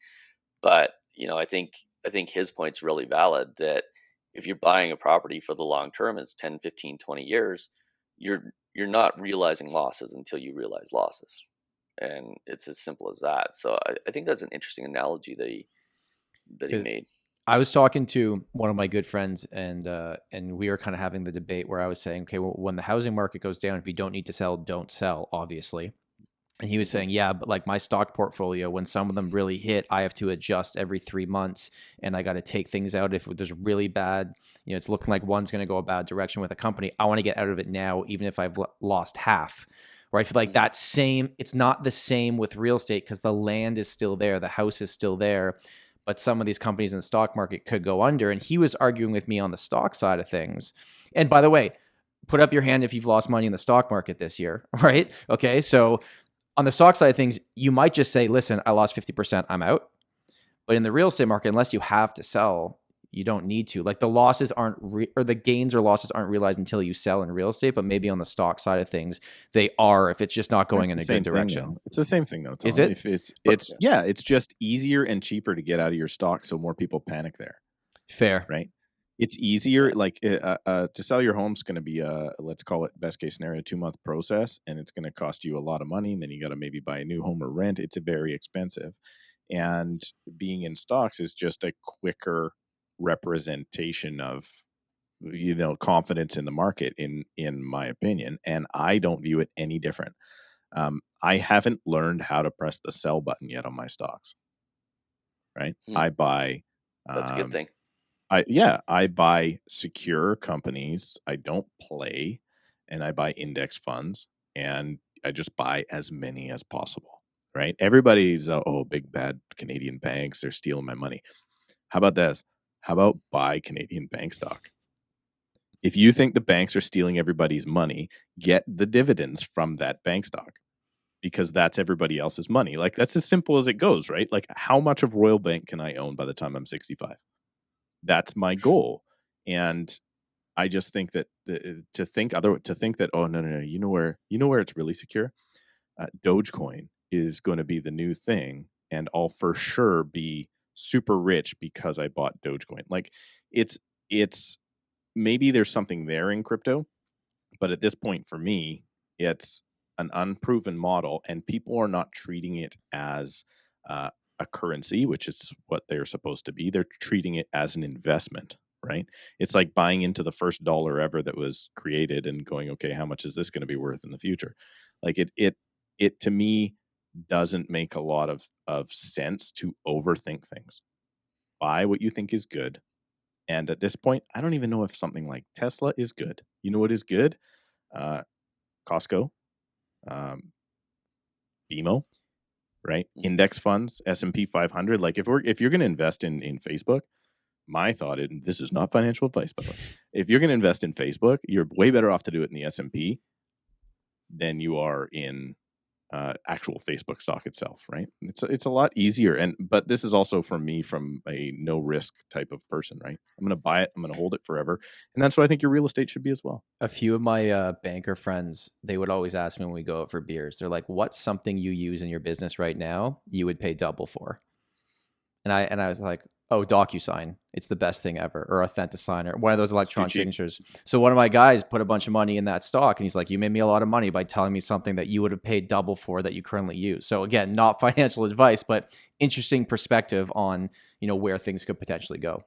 But I think his point's really valid, that if you're buying a property for the long term, it's 10, 15, 20 years, you're not realizing losses until you realize losses. And it's as simple as that. So I think that's an interesting analogy that he made. I was talking to one of my good friends, and we were kind of having the debate where I was saying, okay, well, when the housing market goes down, if you don't need to sell, don't sell, obviously. And he was saying, yeah, but like my stock portfolio, when some of them really hit, I have to adjust every 3 months, and I got to take things out. If there's really bad, it's looking like one's going to go a bad direction with a company, I want to get out of it now, even if I've lost half. Where I feel like it's not the same with real estate, because the land is still there, the house is still there, but some of these companies in the stock market could go under. And he was arguing with me on the stock side of things. And by the way, put up your hand if you've lost money in the stock market this year, right? Okay, so on the stock side of things, you might just say, listen, I lost 50%, I'm out. But in the real estate market, unless you have to sell, you don't need to. Like the losses or the gains or losses aren't realized until you sell in real estate, but maybe on the stock side of things, they are if it's just not going in a good direction. It's the same thing though, Tom. Is it? It's just easier and cheaper to get out of your stock, so more people panic there. Fair. Right? It's easier, like to sell your home is going to be let's call it best case scenario 2-month process, and it's going to cost you a lot of money. And then you got to maybe buy a new home or rent. It's a very expensive, and being in stocks is just a quicker representation of confidence in the market, in my opinion. And I don't view it any different. I haven't learned how to press the sell button yet on my stocks. Right, I buy. That's a good thing. I buy secure companies. I don't play, and I buy index funds, and I just buy as many as possible. Right? Everybody's big bad Canadian banks, they're stealing my money. How about this? How about buy Canadian bank stock? If you think the banks are stealing everybody's money, get the dividends from that bank stock, because that's everybody else's money. Like, that's as simple as it goes, right? Like, how much of Royal Bank can I own by the time I'm 65? That's my goal. And I just think that to think that, oh, no, you know where it's really secure? Dogecoin is going to be the new thing, and I'll for sure be super rich because I bought Dogecoin. Like, it's maybe there's something there in crypto, but at this point for me, it's an unproven model, and people are not treating it as a currency, which is what they're supposed to be. They're treating it as an investment, right? It's like buying into the first dollar ever that was created and going, okay, how much is this going to be worth in the future? Like, it to me doesn't make a lot of sense to overthink things. Buy what you think is good. And at this point, I don't even know if something like Tesla is good. You know what is good? Costco, BMO, right? Index funds, S&P 500. Like, if you're going to invest in Facebook, my thought, and this is not financial advice, by the way, if you're going to invest in Facebook, you're way better off to do it in the S&P than you are in actual Facebook stock itself, right? It's a lot easier, but this is also from a no risk type of person, right? I'm going to buy it, I'm going to hold it forever, and that's what I think your real estate should be as well. A few of my banker friends, they would always ask me when we go out for beers, they're like, "What's something you use in your business right now you would pay double for?" And I was like, "Oh, DocuSign. It's the best thing ever." Or Authentisign, or one of those electronic signatures. So one of my guys put a bunch of money in that stock, and he's like, "You made me a lot of money by telling me something that you would have paid double for that you currently use." So again, not financial advice, but interesting perspective on, where things could potentially go.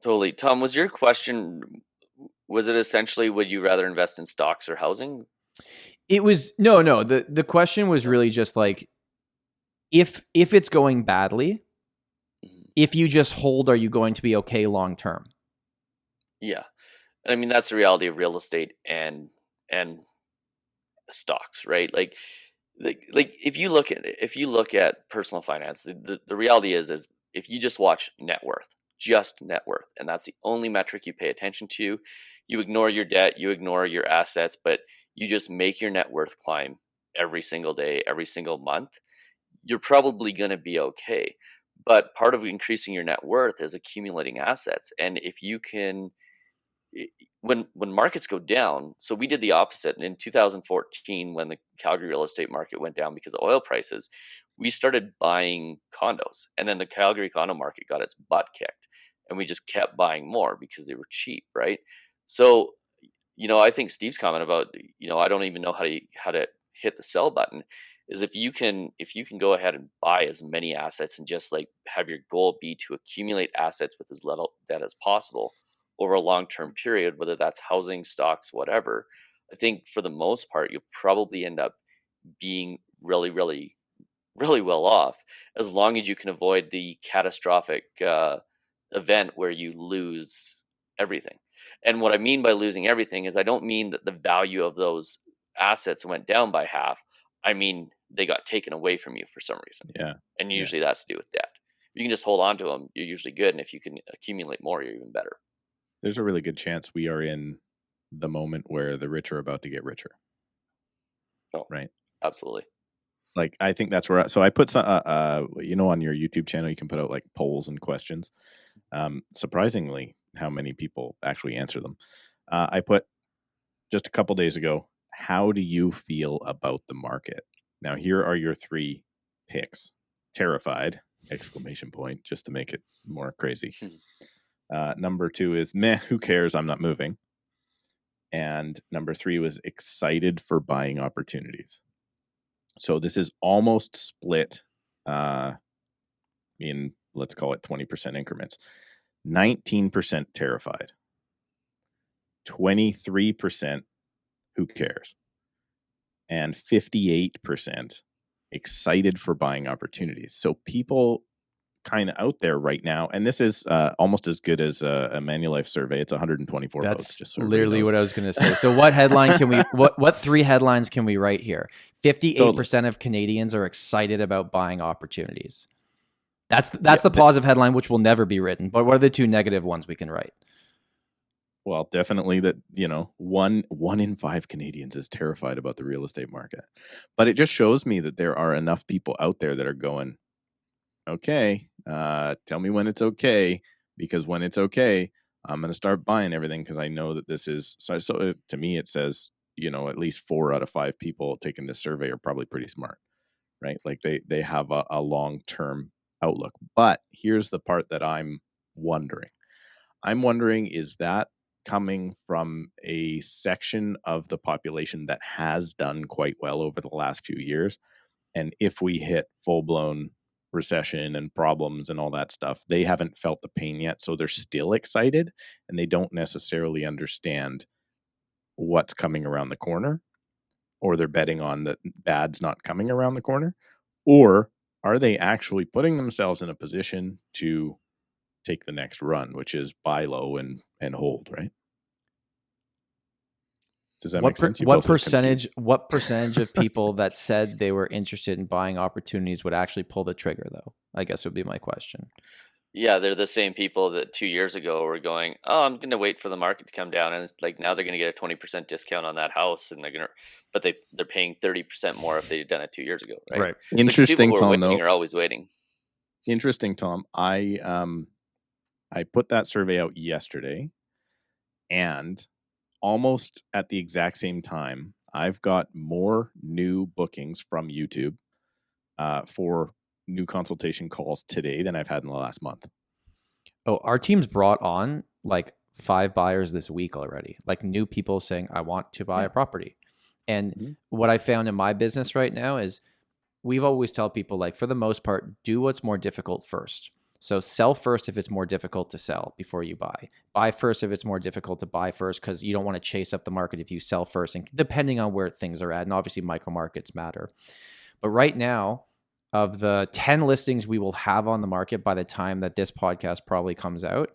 Totally. Tom, was your question, was it essentially, would you rather invest in stocks or housing? It was no. The question was really just like, if it's going badly, if you just hold, are you going to be okay long term? Yeah. I mean, that's the reality of real estate and stocks, right? Like if you look at personal finance, the reality is if you just watch net worth, and that's the only metric you pay attention to, you ignore your debt, you ignore your assets, but you just make your net worth climb every single day, every single month, you're probably going to be okay. But part of increasing your net worth is accumulating assets. And if you can, when markets go down, so we did the opposite. In 2014, when the Calgary real estate market went down because of oil prices, we started buying condos, and then the Calgary condo market got its butt kicked, and we just kept buying more because they were cheap, right? So, I think Steve's comment about, I don't even know how to hit the sell button, is if you can go ahead and buy as many assets and just like have your goal be to accumulate assets with as little debt as possible over a long-term period, whether that's housing, stocks, whatever, I think for the most part, you'll probably end up being really, really, really well off, as long as you can avoid the catastrophic event where you lose everything. And what I mean by losing everything is, I don't mean that the value of those assets went down by half. I mean, they got taken away from you for some reason. Yeah. And usually that's to do with debt. If you can just hold on to them, you're usually good. And if you can accumulate more, you're even better. There's a really good chance we are in the moment where the rich are about to get richer. Oh, right. Absolutely. Like, I think that's where, so I put some, on your YouTube channel, you can put out like polls and questions. Surprisingly, how many people actually answer them. I put just a couple days ago, how do you feel about the market? Now, here are your 3 picks. Terrified, ! Just to make it more crazy. Number 2 is meh, who cares? I'm not moving. And number 3 was excited for buying opportunities. So this is almost split in, let's call it 20% increments. 19% terrified, 23% who cares, and 58% excited for buying opportunities. So people kind of out there right now, and this is almost as good as a Manulife survey. It's 124 That's posts. Just so literally what I was going to say. So what headline can we, what 3 headlines can we write here? 58% of Canadians are excited about buying opportunities. That's the positive headline, which will never be written. But what are the 2 negative ones we can write? Well, definitely that, one in 5 Canadians is terrified about the real estate market. But it just shows me that there are enough people out there that are going, okay, tell me when it's okay, because when it's okay, I'm going to start buying everything because I know that this is, so to me, it says, at least 4 out of 5 people taking this survey are probably pretty smart, right? Like they have a long-term outlook. But here's the part that I'm wondering. Is that coming from a section of the population that has done quite well over the last few years? And if we hit full-blown recession and problems and all that stuff, they haven't felt the pain yet. So they're still excited and they don't necessarily understand what's coming around the corner, or they're betting on that bad's not coming around the corner, or are they actually putting themselves in a position to take the next run, which is buy low and hold, right? Does that make sense? What percentage of people that said they were interested in buying opportunities would actually pull the trigger, though? I guess would be my question. Yeah, they're the same people that 2 years ago were going, "Oh, I'm going to wait for the market to come down," and it's like now they're going to get a 20% discount on that house, and but they're paying 30% more if they'd done it 2 years ago, right? Right. It's Interesting, people who are Tom. waiting are always waiting. Interesting, Tom. I put that survey out yesterday, and almost at the exact same time, I've got more new bookings from YouTube for new consultation calls today than I've had in the last month. Oh, our team's brought on like 5 buyers this week already, like new people saying, I want to buy a property. And what I found in my business right now is we've always tell people, like, for the most part, do what's more difficult first. So sell first if it's more difficult to sell before you buy. Buy first if it's more difficult to buy first, because you don't want to chase up the market if you sell first, and depending on where things are at. And obviously micro markets matter. But right now, of the 10 listings we will have on the market by the time that this podcast probably comes out,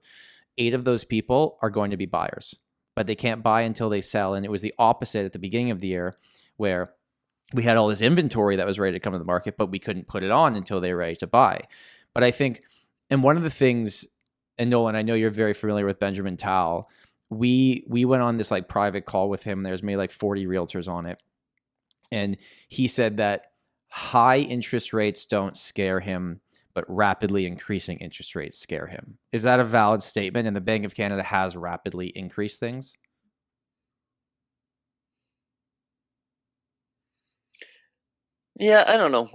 8 of those people are going to be buyers, but they can't buy until they sell. And it was the opposite at the beginning of the year, where we had all this inventory that was ready to come to the market, but we couldn't put it on until they were ready to buy. But I think, and one of the things, and Nolan, I know you're very familiar with Benjamin Tal. We went on this like private call with him. There's maybe like 40 realtors on it. And he said that high interest rates don't scare him, but rapidly increasing interest rates scare him. Is that a valid statement? And the Bank of Canada has rapidly increased things? Yeah, I don't know.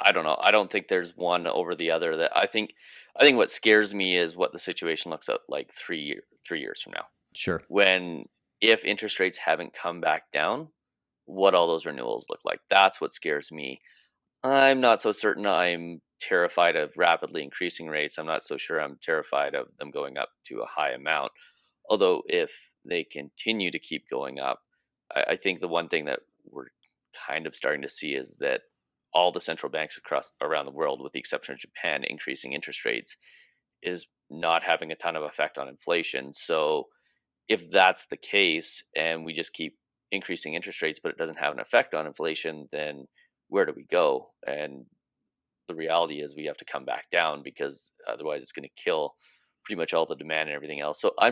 I don't know. I don't think there's one over the other. That I think what scares me is what the situation looks like 3 years from now. Sure. If interest rates haven't come back down, what all those renewals look like. That's what scares me. I'm not so certain I'm terrified of rapidly increasing rates. I'm not so sure I'm terrified of them going up to a high amount. Although if they continue to keep going up, I think the one thing that we're kind of starting to see is that all the central banks around the world, with the exception of Japan, increasing interest rates is not having a ton of effect on inflation. So if that's the case and we just keep increasing interest rates, but it doesn't have an effect on inflation, then where do we go? And the reality is we have to come back down, because otherwise it's going to kill pretty much all the demand and everything else. So I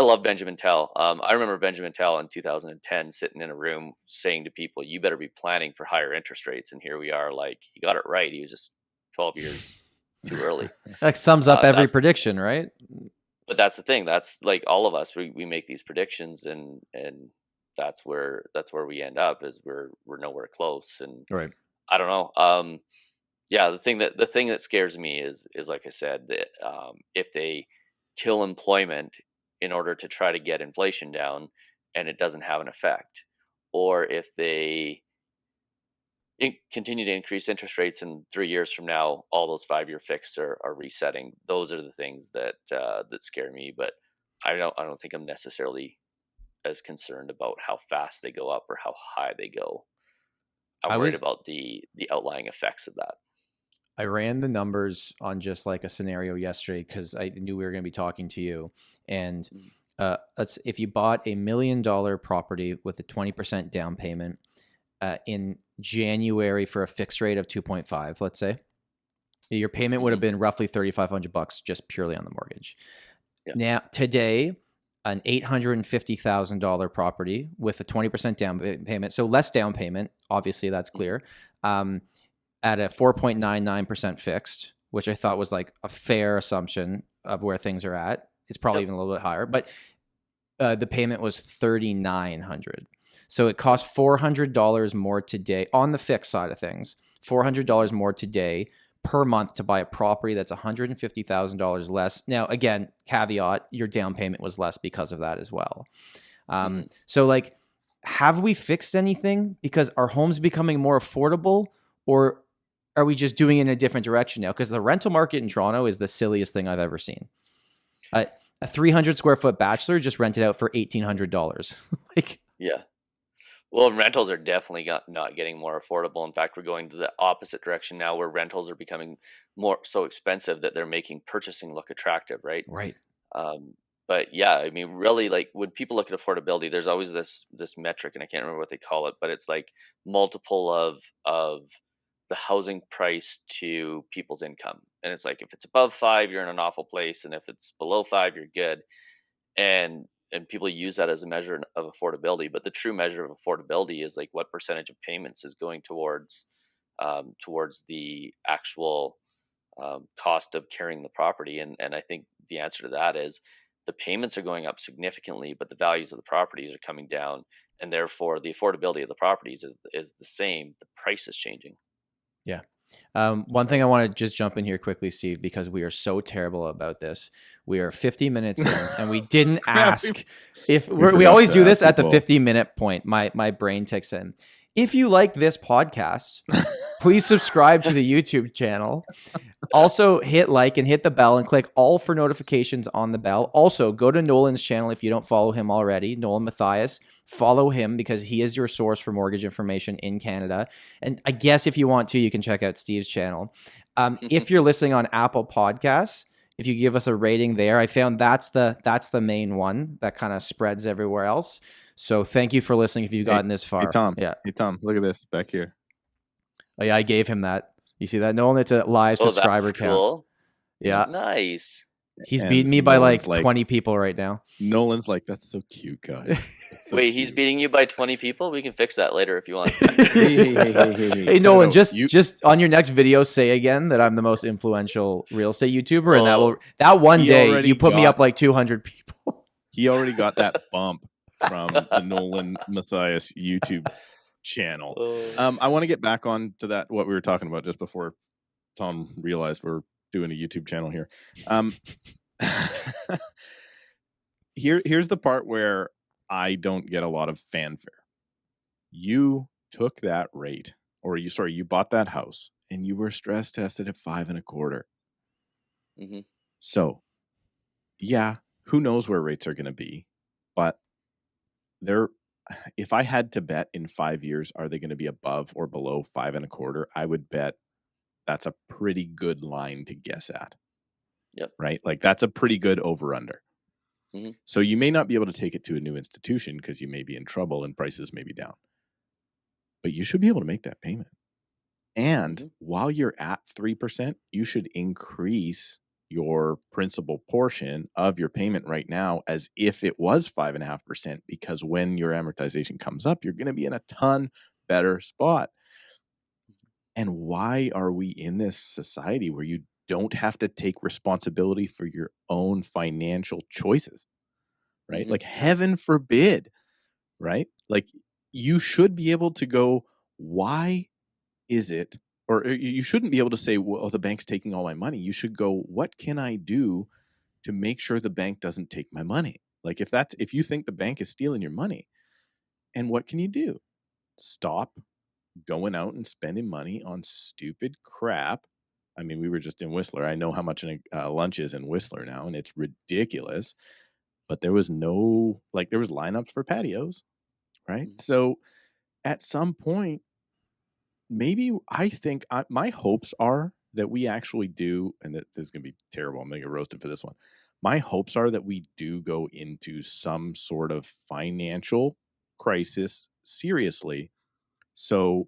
love Benjamin Tal. I remember Benjamin Tal in 2010 sitting in a room saying to people, you better be planning for higher interest rates. And here we are, like, he got it right. He was just 12 years too early. That sums up every prediction, right? But that's the thing. That's like all of us. We make these predictions, and that's where we end up, is we're nowhere close. And right. I don't know. Yeah, the thing that scares me is like I said, that if they kill employment in order to try to get inflation down, and it doesn't have an effect, or if they continue to increase interest rates, and 3 years from now, all those 5-year fixed are resetting. Those are the things that that scare me. But I don't think I'm necessarily as concerned about how fast they go up or how high they go. I'm I worried was about the outlying effects of that. I ran the numbers on just like a scenario yesterday because I knew we were going to be talking to you. And if you bought $1 million property with a 20% down payment in January for a fixed rate of 2.5, let's say, your payment would have been roughly $3,500 just purely on the mortgage. Yeah. Now, today, an $850,000 property with a 20% down payment, so less down payment, obviously that's clear, at a 4.99% fixed, which I thought was like a fair assumption of where things are at. It's probably even a little bit higher, but the payment was $3,900. So it cost $400 more today on the fixed side of things, $400 more today per month to buy a property that's $150,000 less. Now, again, caveat, your down payment was less because of that as well. So like, have we fixed anything? Because are homes becoming more affordable, or are we just doing it in a different direction now? Because the rental market in Toronto is the silliest thing I've ever seen. A 300 square foot bachelor just rented out for $1,800. Like, yeah. Well, rentals are definitely not getting more affordable. In fact, we're going to the opposite direction now, where rentals are becoming more so expensive that they're making purchasing look attractive, right? right. But yeah, I mean, really, like when people look at affordability, there's always this metric, and I can't remember what they call it, but it's like multiple of the housing price to people's income, and it's like if it's above 5, you're in an awful place, and if it's below 5, you're good. And people use that as a measure of affordability, but the true measure of affordability is like what percentage of payments is going towards the actual cost of carrying the property. And I think the answer to that is the payments are going up significantly, but the values of the properties are coming down, and therefore the affordability of the properties is the same. The price is changing. Yeah. One thing I want to just jump in here quickly, Steve, because we are so terrible about this. We are 50 minutes in, and we didn't ask if we always do this at the 50-minute point. My brain ticks in. If you like this podcast, please subscribe to the YouTube channel. Also, hit like and hit the bell and click all for notifications on the bell. Also, go to Nolan's channel if you don't follow him already, Nolan Matthias. Follow him because he is your source for mortgage information in Canada. And I guess if you want to, you can check out Steve's channel. If you're listening on Apple Podcasts, if you give us a rating there, I found that's the main one that kind of spreads everywhere else. So thank you for listening if you've gotten this far. Hey, Tom. Yeah. Hey, Tom, look at this back here. Oh, yeah, I gave him that. You see that, Nolan? It's a live subscriber count. Cool. Yeah. Nice. He's beating me by like 20 people right now. Nolan's like, that's so cute, guys. So Wait, he's beating you by 20 people? We can fix that later if you want. Hey, Nolan, just on your next video, say again that I'm the most influential real estate YouTuber, and that one day you put me up like 200 people. He already got that bump from the Nolan Matthias YouTube channel. I want to get back on to that, what we were talking about just before Tom realized we're doing a YouTube channel here. Here's the part where I don't get a lot of fanfare. You took that rate, or you bought that house, and you were stress tested at 5.25. So, yeah, who knows where rates are going to be, but if I had to bet in 5 years, are they going to be above or below 5.25? I would bet that's a pretty good line to guess at. Yep. Right? Like that's a pretty good over-under. So you may not be able to take it to a new institution because you may be in trouble and prices may be down. But you should be able to make that payment. And while you're at 3%, you should increase your principal portion of your payment right now as if it was 5.5%, because when your amortization comes up, you're going to be in a ton better spot. And why are we in this society where you don't have to take responsibility for your own financial choices, right? Like heaven forbid, right? Like you should be able to go, why is it, or you shouldn't be able to say, well, the bank's taking all my money. You should go, what can I do to make sure the bank doesn't take my money? Like if you think the bank is stealing your money, and what can you do? Stop going out and spending money on stupid crap. I mean, we were just in Whistler. I know how much lunch is in Whistler now, and it's ridiculous. But there was there was lineups for patios, right? Mhm. So at some point, maybe my hopes are that we actually do, and this is going to be terrible. I'm going to get roasted for this one. My hopes are that we do go into some sort of financial crisis seriously. So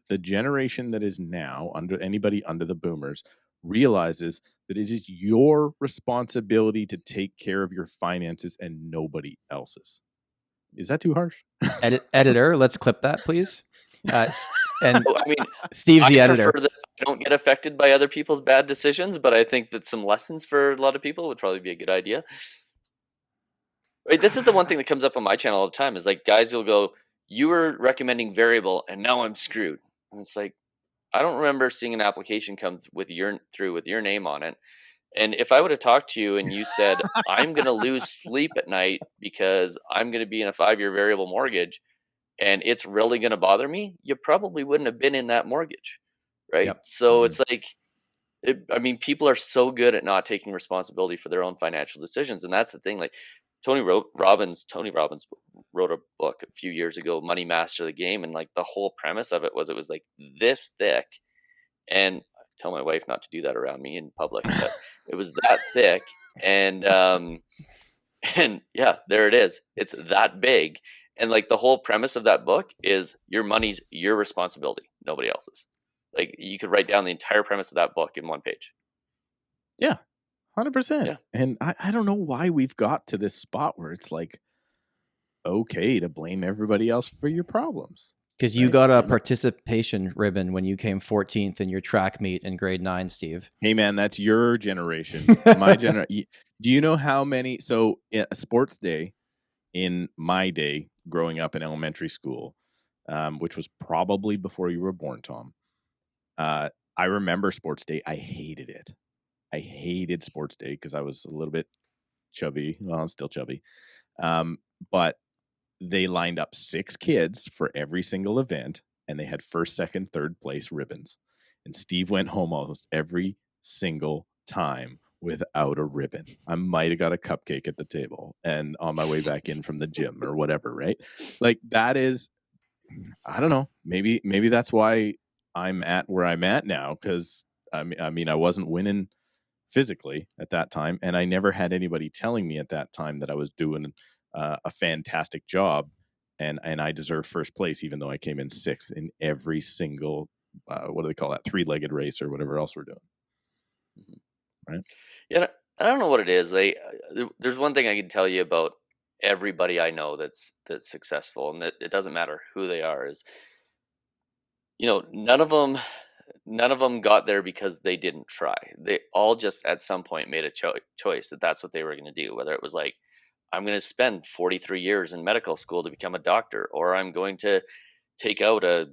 the generation that is now anybody under the boomers realizes that it is your responsibility to take care of your finances and nobody else's. Is that too harsh? Editor, let's clip that, please. And I mean, Steve's the I editor. prefer that I don't get affected by other people's bad decisions, but I think that some lessons for a lot of people would probably be a good idea. Right, this is the one thing that comes up on my channel all the time is like guys will go, you were recommending variable and now I'm screwed. And it's like, I don't remember seeing an application come with your name on it. And if I would have talked to you and you said, I'm going to lose sleep at night because I'm going to be in a 5-year variable mortgage and it's really going to bother me, you probably wouldn't have been in that mortgage. Right. Yep. So it's like, I mean, people are so good at not taking responsibility for their own financial decisions. And that's the thing. Like Tony Robbins wrote a book a few years ago, Money Master the Game. And like the whole premise of it was like this thick. And I tell my wife not to do that around me in public, but it was that thick. And yeah, there it is. It's that big. And like the whole premise of that book is your money's your responsibility, nobody else's. Like you could write down the entire premise of that book in one page. Yeah, 100%. Yeah. And I don't know why we've got to this spot where it's like, okay to blame everybody else for your problems. Because you Right. got a participation ribbon when you came 14th in your track meet in grade 9, Steve. Hey, man, that's your generation. My generation. Do you know how many? So, a sports day in my day growing up in elementary school, which was probably before you were born, Tom. I remember sports day. I hated it. I hated sports day because I was a little bit chubby. Well, I'm still chubby. But they lined up 6 kids for every single event, and they had first, second, third place ribbons. And Steve went home almost every single time without a ribbon. I might have got a cupcake at the table and on my way back in from the gym or whatever, right? Like that is, I don't know, maybe that's why I'm at where I'm at now, because I mean I wasn't winning physically at that time, and I never had anybody telling me at that time that I was doing a fantastic job, and I deserve first place, even though I came in 6th in every single what do they call that, 3-legged race or whatever else we're doing. Right? Yeah, I don't know what it is. There's one thing I can tell you about everybody I know that's successful, and that it doesn't matter who they are. Is none of them got there because they didn't try. They all just at some point made a choice that that's what they were going to do. Whether it was like, I'm going to spend 43 years in medical school to become a doctor, or I'm going to take out a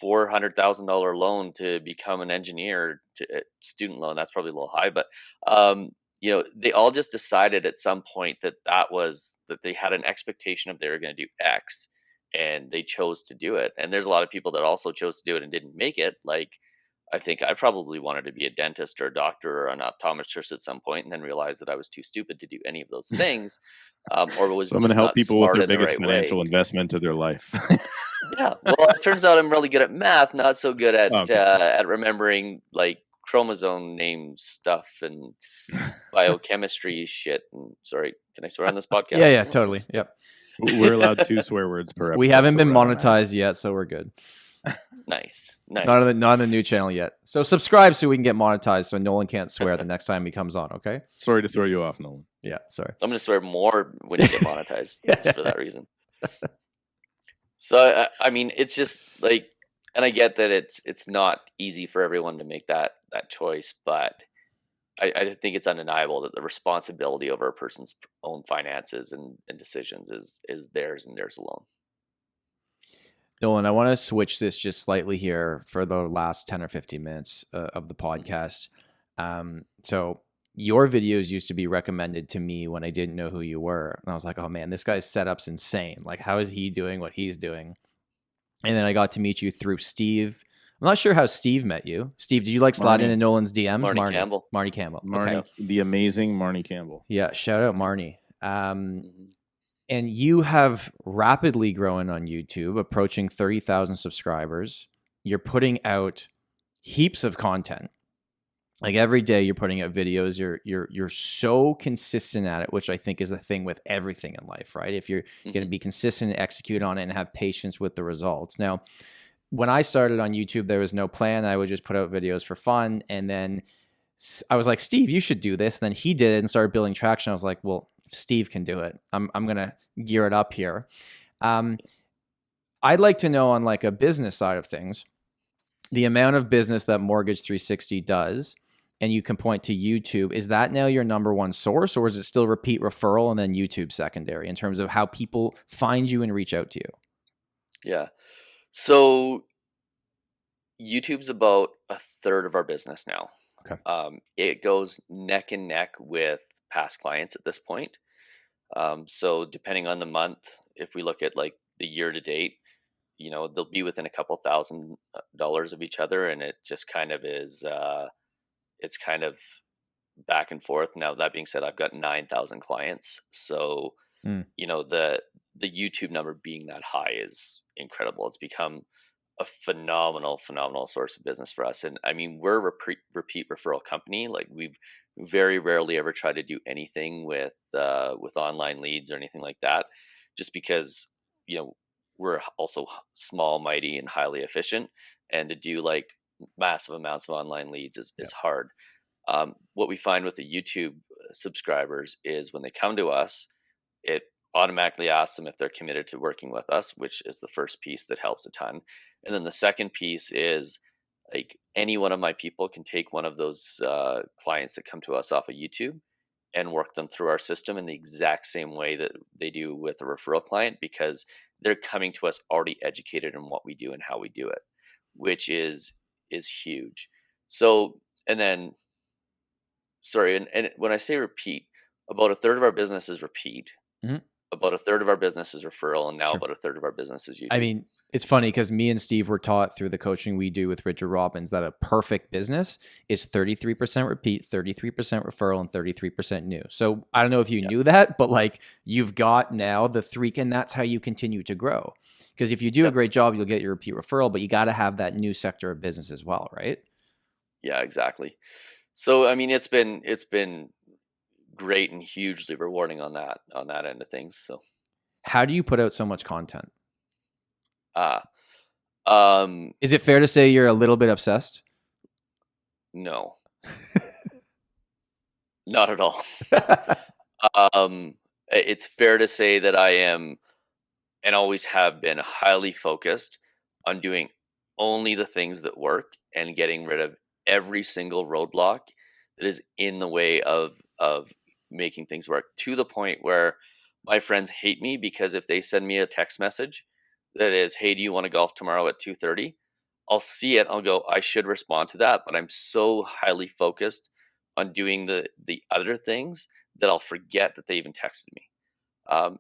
$400,000 loan to become an engineer, to student loan. That's probably a little high, but they all just decided at some point that they had an expectation of they were going to do X, and they chose to do it. And there's a lot of people that also chose to do it and didn't make it. Like, I think I probably wanted to be a dentist or a doctor or an optometrist at some point, and then realized that I was too stupid to do any of those things, or was So I'm going just to help not people with smart their in the biggest right financial way. investment of their life. Yeah, well, it turns out I'm really good at math, not so good at Okay. at remembering like chromosome name stuff and biochemistry shit. And sorry, can I swear on this podcast? Yeah, totally. Yep. We're allowed 2 swear words per episode. We haven't so been we're on that. monetized yet, so we're good. Nice. Not on the new channel yet. So subscribe so we can get monetized, so Nolan can't swear the next time he comes on. Okay. Sorry to throw you off, Nolan. Yeah. Sorry. I'm going to swear more when you get monetized just for that reason. So I mean, it's just like, and I get that it's not easy for everyone to make that choice, but I think it's undeniable that the responsibility over a person's own finances and decisions is theirs and theirs alone. Nolan, I want to switch this just slightly here for the last 10 or 15 minutes of the podcast. So your videos used to be recommended to me when I didn't know who you were. And I was like, oh man, this guy's setup's insane. Like, how is he doing what he's doing? And then I got to meet you through Steve. I'm not sure how Steve met you. Steve, did you like slide into Nolan's DMs? Marnie Campbell. Marnie Campbell. Marnie, Okay. the amazing Marnie Campbell. Yeah, shout out Marnie. And you have rapidly grown on YouTube, approaching 30,000 subscribers. You're putting out heaps of content. Like every day you're putting out videos. You're so consistent at it, which I think is the thing with everything in life, right? If you're going to be consistent and execute on it and have patience with the results. Now, when I started on YouTube, there was no plan. I would just put out videos for fun. And then I was like, Steve, you should do this. And then he did it and started building traction. I was like, well, Steve can do it. I'm going to gear it up here. I'd like to know on like a business side of things, the amount of business that Mortgage 360 does, and you can point to YouTube. Is that now your number one source, or is it still repeat referral and then YouTube secondary in terms of how people find you and reach out to you? Yeah. So YouTube's about a third of our business now. Okay. It goes neck and neck with past clients at this point. So depending on the month, if we look at like the year to date, they'll be within a couple $1,000 of each other, and it just kind of is. It's kind of back and forth. Now that being said, I've got 9,000 clients, so the YouTube number being that high is incredible. It's become a phenomenal source of business for us. And I mean, we're a repeat referral company. Like we've very rarely ever tried to do anything with online leads or anything like that, just because, we're also small, mighty, and highly efficient. And to do like massive amounts of online leads is hard. What we find with the YouTube subscribers is when they come to us, it automatically asks them if they're committed to working with us, which is the first piece that helps a ton. And then the second piece is like any one of my people can take one of those clients that come to us off of YouTube and work them through our system in the exact same way that they do with a referral client, because they're coming to us already educated in what we do and how we do it, which is huge. So, and then, sorry, and when I say repeat, about a third of our business is repeat. About a third of our business is referral, and now about a third of our business is YouTube. I mean, it's funny because me and Steve were taught through the coaching we do with Richard Robbins that a perfect business is 33% repeat, 33% referral, and 33% new. So I don't know if you knew that, but like you've got now the three, and that's how you continue to grow. Because if you do a great job, you'll get your repeat referral, but you got to have that new sector of business as well, right? Yeah, exactly. So I mean, it's been great and hugely rewarding on that end of things. So how do you put out so much content? Is it fair to say you're a little bit obsessed? No. Not at all. It's fair to say that I am, and always have been, highly focused on doing only the things that work and getting rid of every single roadblock that is in the way of making things work, to the point where my friends hate me because if they send me a text message that is, hey, do you want to golf tomorrow at 2:30? I'll see it. I'll go, I should respond to that, but I'm so highly focused on doing the other things that I'll forget that they even texted me.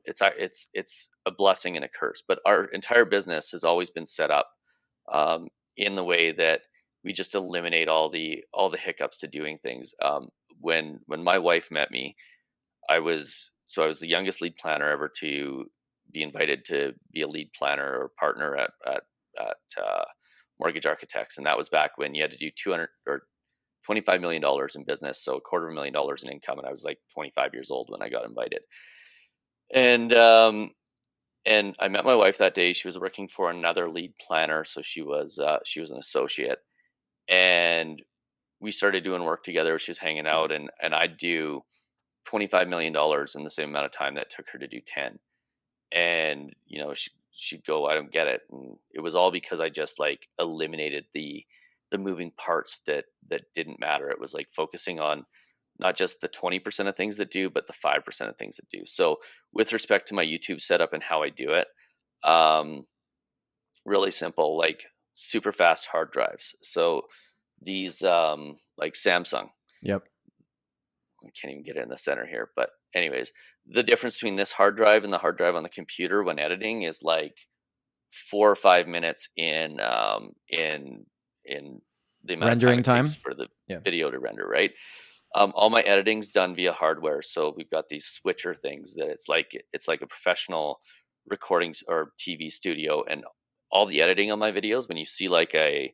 It's a blessing and a curse, but our entire business has always been set up in the way that we just eliminate all the hiccups to doing things. When my wife met me, I was the youngest lead planner ever to be invited to be a lead planner or partner at Mortgage Architects, and that was back when you had to do $25 million in business, so $250,000 in income, and I was like 25 years old when I got invited. And I met my wife that day. She was working for another lead planner, so she was an associate, and we started doing work together. She was hanging out, and I'd do $25 million in the same amount of time that took her to do 10. And she'd go, I don't get it. And it was all because I just like eliminated the moving parts that didn't matter. It was like focusing on not just the 20% of things that do, but the 5% of things that do. So with respect to my YouTube setup and how I do it, really simple, like super fast hard drives. So these like Samsung, Yep. I can't even get it in the center here, but anyways, the difference between this hard drive and the hard drive on the computer when editing is like 4 or 5 minutes in the amount Rendering of time it takes time? for the Yeah. video to render, right? All my editing's done via hardware, so we've got these switcher things that it's like a professional recording or TV studio, and all the editing on my videos, when you see like a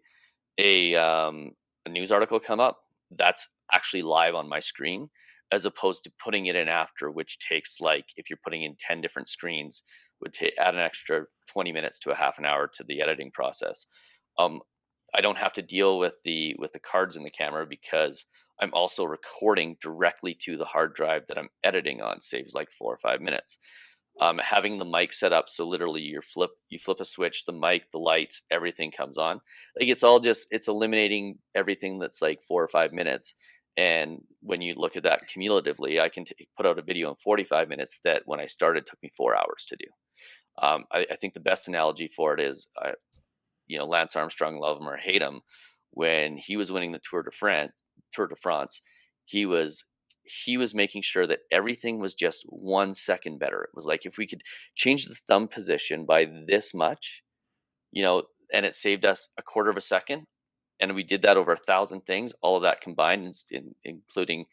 news article come up, that's actually live on my screen, as opposed to putting it in after, which takes, like, if you're putting in 10 different screens, would add an extra 20 minutes to a half an hour to the editing process. I don't have to deal with the cards in the camera because I'm also recording directly to the hard drive that I'm editing on. Saves like 4 or 5 minutes. Having the mic set up so literally you flip a switch, the mic, the lights, everything comes on. Like, it's eliminating everything that's like 4 or 5 minutes. And when you look at that cumulatively, I can put out a video in 45 minutes that when I started took me 4 hours to do. I think the best analogy for it is, Lance Armstrong, love him or hate him, when he was winning the Tour de France, he was making sure that everything was just 1 second better. It was like, if we could change the thumb position by this much, and it saved us a quarter of a second, and we did that over 1,000 things, all of that combined, including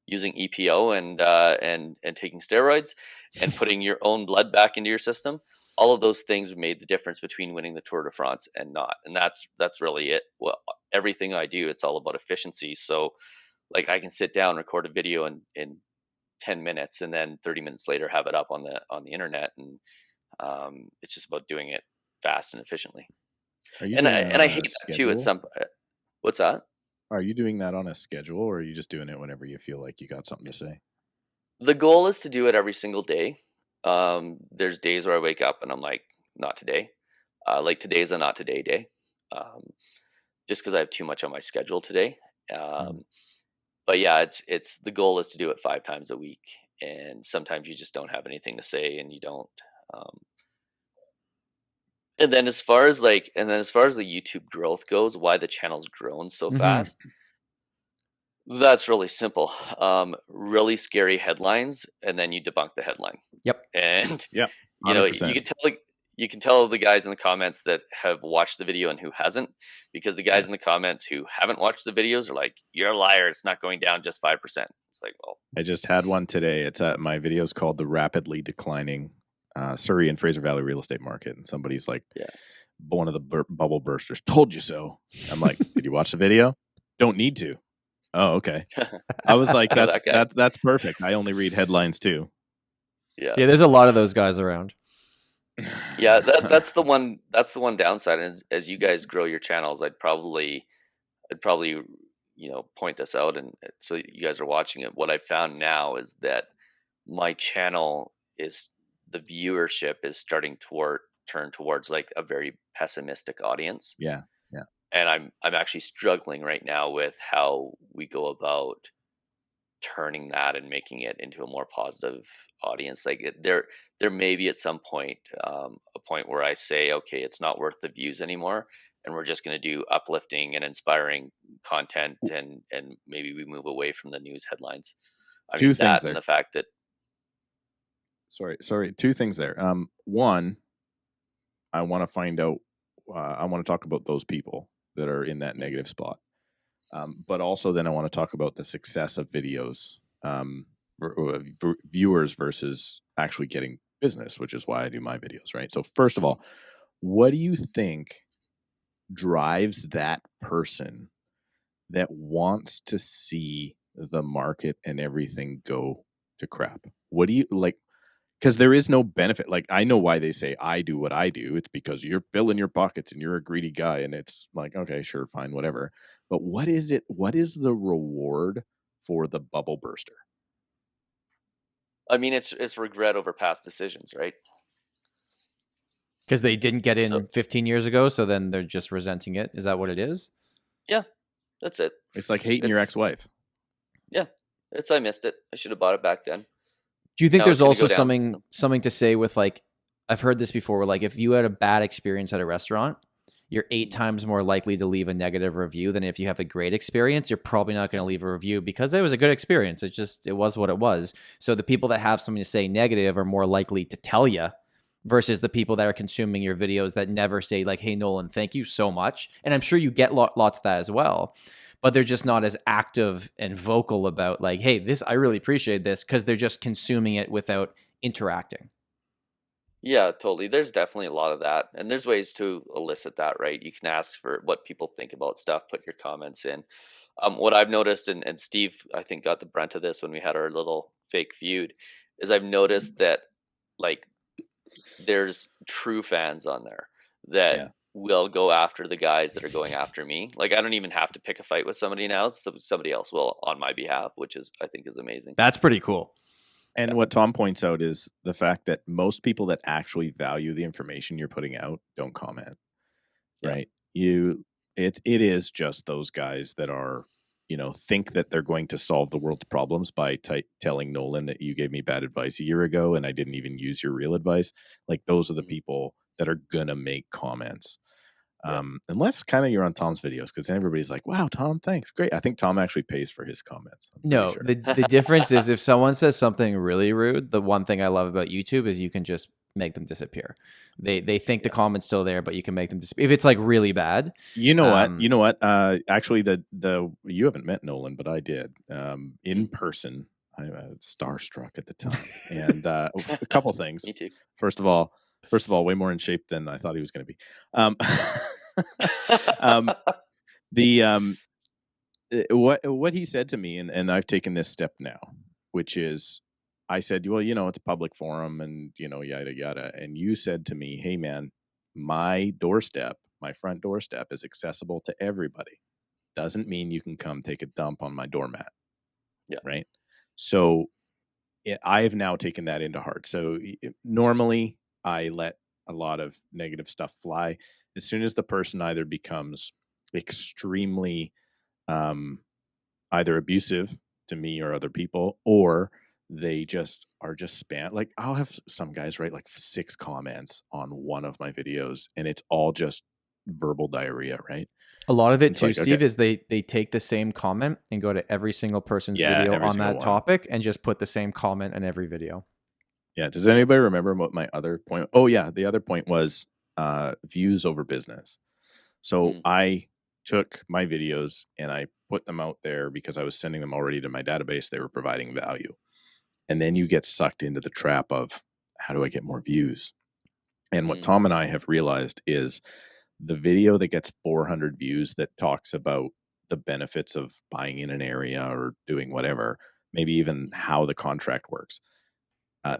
using EPO and taking steroids and putting your own blood back into your system. All of those things made the difference between winning the Tour de France and not. And that's really it. Well, everything I do, it's all about efficiency. So, like, I can sit down, record a video in 10 minutes, and then 30 minutes later have it up on the internet. And it's just about doing it fast and efficiently. And I hate that too. At some, what's that? Are you doing that on a schedule, or are you just doing it whenever you feel like you got something to say? The goal is to do it every single day. There's days where I wake up and I'm like, not today. Like, today's a not today day. Just because I have too much on my schedule today. But yeah, it's the goal is to do it 5 times a week, and sometimes you just don't have anything to say, and you don't. And then as far as the YouTube growth goes, why the channel's grown so fast, that's really simple. Really scary headlines, and then you debunk the headline. Yep. And Yep. you can tell the guys in the comments that have watched the video and who hasn't, because the guys in the comments who haven't watched the videos are like, "You're a liar. It's not going down just 5%." It's like, well, I just had one today. It's my video's called "The Rapidly Declining Surrey and Fraser Valley Real Estate Market," and somebody's like, one of the bubble bursters, "Told you so." I'm like, "Did you watch the video?" "Don't need to." "Oh, okay." I was like, that's perfect. I only read headlines too. Yeah. There's a lot of those guys around. Yeah, that's the one downside. And as you guys grow your channels, I'd probably point this out, and so you guys are watching it. What I found now is that my channel the viewership is starting to turn towards like a very pessimistic audience. Yeah. And I'm actually struggling right now with how we go about turning that and making it into a more positive audience. Like, there may be at some point a point where I say, okay, it's not worth the views anymore, and we're just going to do uplifting and inspiring content, and maybe we move away from the news headlines. Two things there. And the fact that sorry, 2 things there. One, I want to find out. I want to talk about those people that are in that negative spot. But also then I want to talk about the success of videos, viewers versus actually getting business, which is why I do my videos, right? So first of all, what do you think drives that person that wants to see the market and everything go to crap? What do you like? Because there is no benefit. Like, I know why they say I do what I do. It's because you're filling your pockets and you're a greedy guy. And it's like, okay, sure, fine, whatever. But what is it? What is the reward for the bubble burster? I mean, it's regret over past decisions, right? Because they didn't get in 15 years ago, so then they're just resenting it. Is that what it is? Yeah, that's it. It's like hating your ex-wife. Yeah, I missed it. I should have bought it back then. Do you think there's also something to say with, like, I've heard this before, where like if you had a bad experience at a restaurant, you're 8 times more likely to leave a negative review than if you have a great experience. You're probably not going to leave a review because it was a good experience. It was what it was. So the people that have something to say negative are more likely to tell you versus the people that are consuming your videos that never say like, hey, Nolan, thank you so much. And I'm sure you get lots of that as well, but they're just not as active and vocal about like, hey, this, I really appreciate this, because they're just consuming it without interacting. Yeah, totally. There's definitely a lot of that. And there's ways to elicit that, right? You can ask for what people think about stuff, put your comments in. What I've noticed, and Steve, I think, got the brunt of this when we had our little fake feud, is I've noticed that like there's true fans on there that Yeah. will go after the guys that are going after me. Like I don't even have to pick a fight with somebody now. So somebody else will on my behalf, which is I think is amazing. That's pretty cool. And what Tom points out is the fact that most people that actually value the information you're putting out don't comment, Yeah. right? It is just those guys that are, think that they're going to solve the world's problems by telling Nolan that you gave me bad advice a year ago and I didn't even use your real advice. Like those are the people that are gonna make comments. Unless kind of you're on Tom's videos, because everybody's like, wow, Tom, thanks. Great. I think Tom actually pays for his comments. I'm pretty No, sure. the difference is if someone says something really rude, the one thing I love about YouTube is you can just make them disappear. They think the comment's still there, but you can make them disappear. If it's like really bad. You know what? Actually, the you haven't met Nolan, but I did in person. I was starstruck at the time, and a couple things. Me too. First of all, way more in shape than I thought he was going to be. What he said to me, and I've taken this step now, which is, I said, well, it's a public forum, and yada yada, and you said to me, hey man, my front doorstep is accessible to everybody. Doesn't mean you can come take a dump on my doormat. Yeah. Right. So I have now taken that into heart. So normally I let a lot of negative stuff fly. As soon as the person either becomes extremely either abusive to me or other people, or they just are just spam. Like I'll have some guys write like 6 comments on one of my videos and it's all just verbal diarrhea, right? A lot of it It's too, like, Steve, okay. is they take the same comment and go to every single person's Yeah, video every on single that one. topic and just put the same comment in every video. Yeah. Does anybody remember what my other point? Oh yeah. The other point was views over business. So I took my videos and I put them out there because I was sending them already to my database. They were providing value. And then you get sucked into the trap of how do I get more views? And what Tom and I have realized is the video that gets 400 views that talks about the benefits of buying in an area or doing whatever, maybe even how the contract works,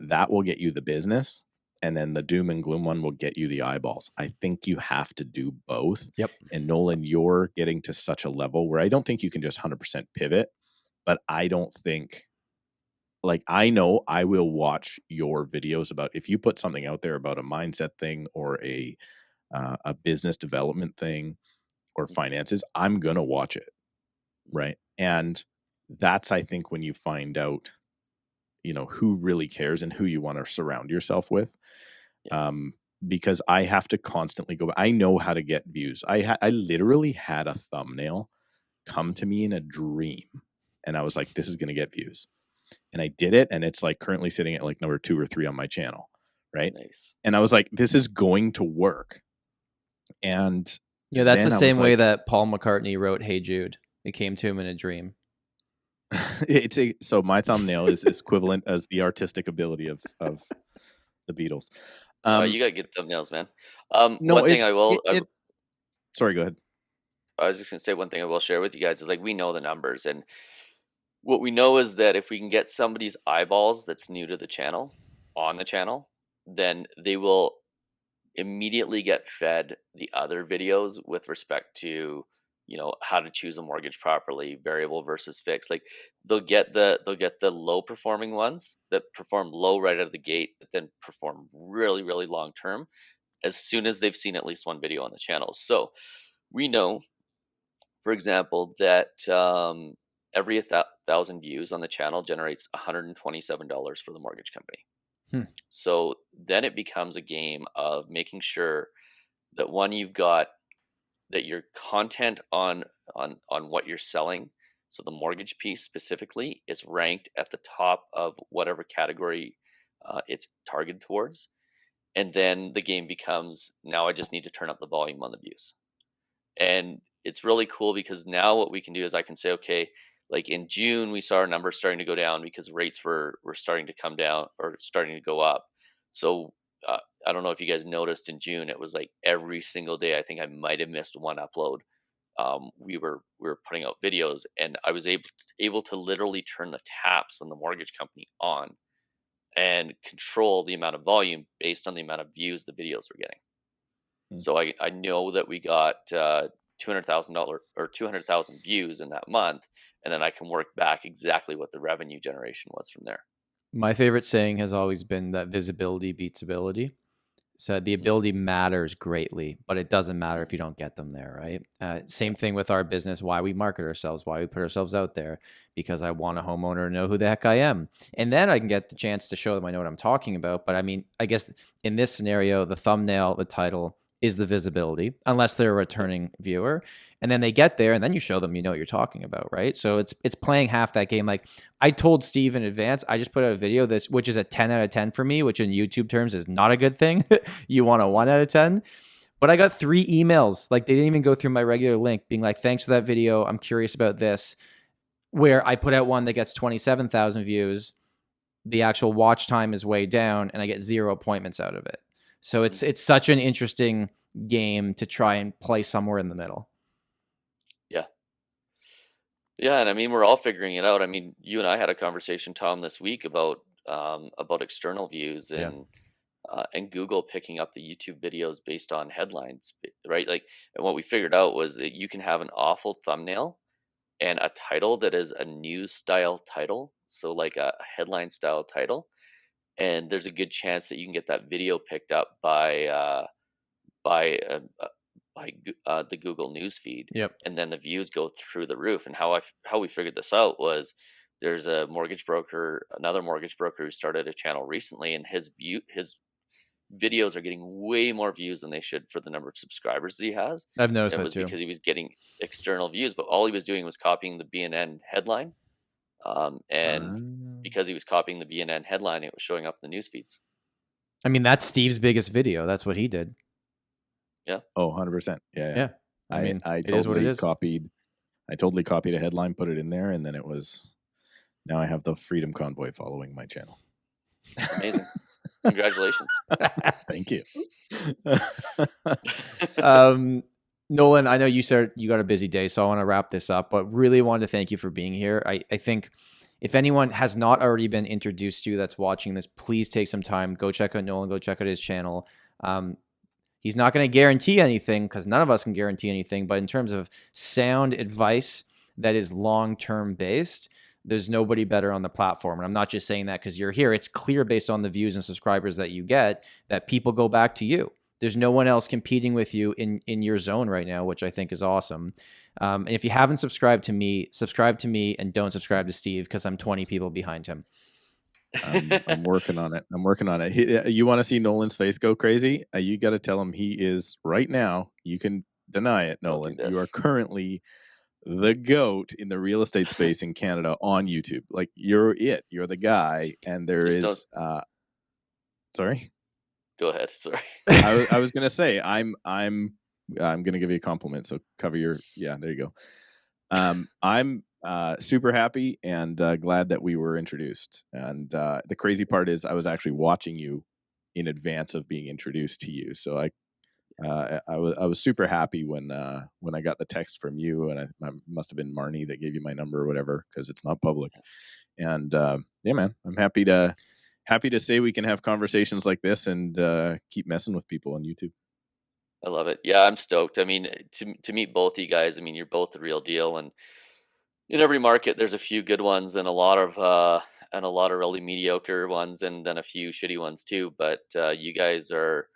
that will get you the business. And then the doom and gloom one will get you the eyeballs. I think you have to do both. Yep. And Nolan, you're getting to such a level where I don't think you can just 100% pivot, but I don't think, like, I know I will watch your videos about, if you put something out there about a mindset thing or a business development thing or finances, I'm going to watch it. Right. And that's, I think, when you find out, who really cares and who you want to surround yourself with. Because I have to constantly go, I know how to get views. I literally had a thumbnail come to me in a dream and I was like, this is going to get views. And I did it. And it's like currently sitting at like number 2 or 3 on my channel. Right. Nice. And I was like, this is going to work. And that's the same way that Paul McCartney wrote Hey Jude. It came to him in a dream. So my thumbnail is equivalent as the artistic ability of the Beatles. You got good thumbnails, man. Sorry, go ahead. I was just gonna say one thing I will share with you guys is like we know the numbers, and what we know is that if we can get somebody's eyeballs that's new to the channel on the channel, then they will immediately get fed the other videos with respect to how to choose a mortgage properly, variable versus fixed. Like they'll get the low performing ones that perform low right out of the gate, but then perform really really long term as soon as they've seen at least one video on the channel. So we know, for example, that every 1,000 views on the channel generates $127 for the mortgage company. So then it becomes a game of making sure that one, you've got that your content on what you're selling, so the mortgage piece specifically, is ranked at the top of whatever category it's targeted towards. And then the game becomes, now I just need to turn up the volume on the views. And it's really cool because now what we can do is I can say, okay, like in June, we saw our numbers starting to go down because rates were starting to come down or starting to go up. So I don't know if you guys noticed in June, it was like every single day. I think I might have missed one upload. We were putting out videos, and I was able to literally turn the taps on the mortgage company on and control the amount of volume based on the amount of views the videos were getting. So I know that we got $200,000 or 200,000 views in that month, and then I can work back exactly what the revenue generation was from there. My favorite saying has always been that visibility beats ability. So the ability matters greatly, but it doesn't matter if you don't get them there, right? Same thing with our business, why we market ourselves, why we put ourselves out there, because I want a homeowner to know who the heck I am. And then I can get the chance to show them I know what I'm talking about. But I mean, I guess in this scenario, the thumbnail, the title is the visibility, unless they're a returning viewer. And then they get there and then you show them you know what you're talking about, right? So it's playing half that game. Like I told Steve in advance, I just put out a video which is a 10 out of 10 for me, which in YouTube terms is not a good thing. You want a 1 out of 10. But I got 3 emails. Like they didn't even go through my regular link being like, thanks for that video. I'm curious about this. Where I put out one that gets 27,000 views. The actual watch time is way down and I get 0 appointments out of it. So it's such an interesting game to try and play somewhere in the middle. Yeah, and I mean we're all figuring it out. I mean, you and I had a conversation, Tom, this week about external views and Google picking up the YouTube videos based on headlines, right? Like, and what we figured out was that you can have an awful thumbnail and a title that is a news style title, so like a headline style title, and there's a good chance that you can get that video picked up by the Google News feed. Yep. And then the views go through the roof. And how we figured this out was there's another mortgage broker who started a channel recently, and his videos are getting way more views than they should for the number of subscribers that he has. I've noticed it that was too. Because he was getting external views, but all he was doing was copying the BNN headline. And because he was copying the BNN headline, it was showing up in the news feeds. I mean, that's Steve's biggest video. That's what he did. Yeah. Oh, 100%. Yeah. I mean, I it is what it is. I totally copied a headline, put it in there, and then it was, now I have the Freedom Convoy following my channel. Amazing. Congratulations. Thank you. Nolan, I know you said you got a busy day, so I want to wrap this up, but really wanted to thank you for being here. I think if anyone has not already been introduced to you that's watching this, please take some time, go check out Nolan, go check out his channel. He's not going to guarantee anything because none of us can guarantee anything. But in terms of sound advice that is long-term based, there's nobody better on the platform. And I'm not just saying that because you're here. It's clear based on the views and subscribers that you get that people go back to you. There's no one else competing with you in your zone right now, which I think is awesome. And if you haven't subscribed to me, subscribe to me and don't subscribe to Steve because I'm 20 people behind him. I'm working on it. You want to see Nolan's face go crazy? You got to tell him he is right now. You can deny it, Nolan. You are currently the GOAT in the real estate space in Canada on YouTube. Like you're it. You're the guy. And there is. Sorry. Go ahead. Sorry. I was gonna say I'm gonna give you a compliment. So cover your. Yeah. There you go. I'm super happy and glad that we were introduced. And the crazy part is I was actually watching you in advance of being introduced to you. So I was super happy when I got the text from you, and I must have been Marnie that gave you my number or whatever because it's not public. And yeah, man, I'm happy to say we can have conversations like this and keep messing with people on YouTube. I love it. Yeah, I'm stoked. I mean, to meet both of you guys, I mean, you're both the real deal, and in every market, there's a few good ones and a lot of really mediocre ones, and then a few shitty ones too. But you guys are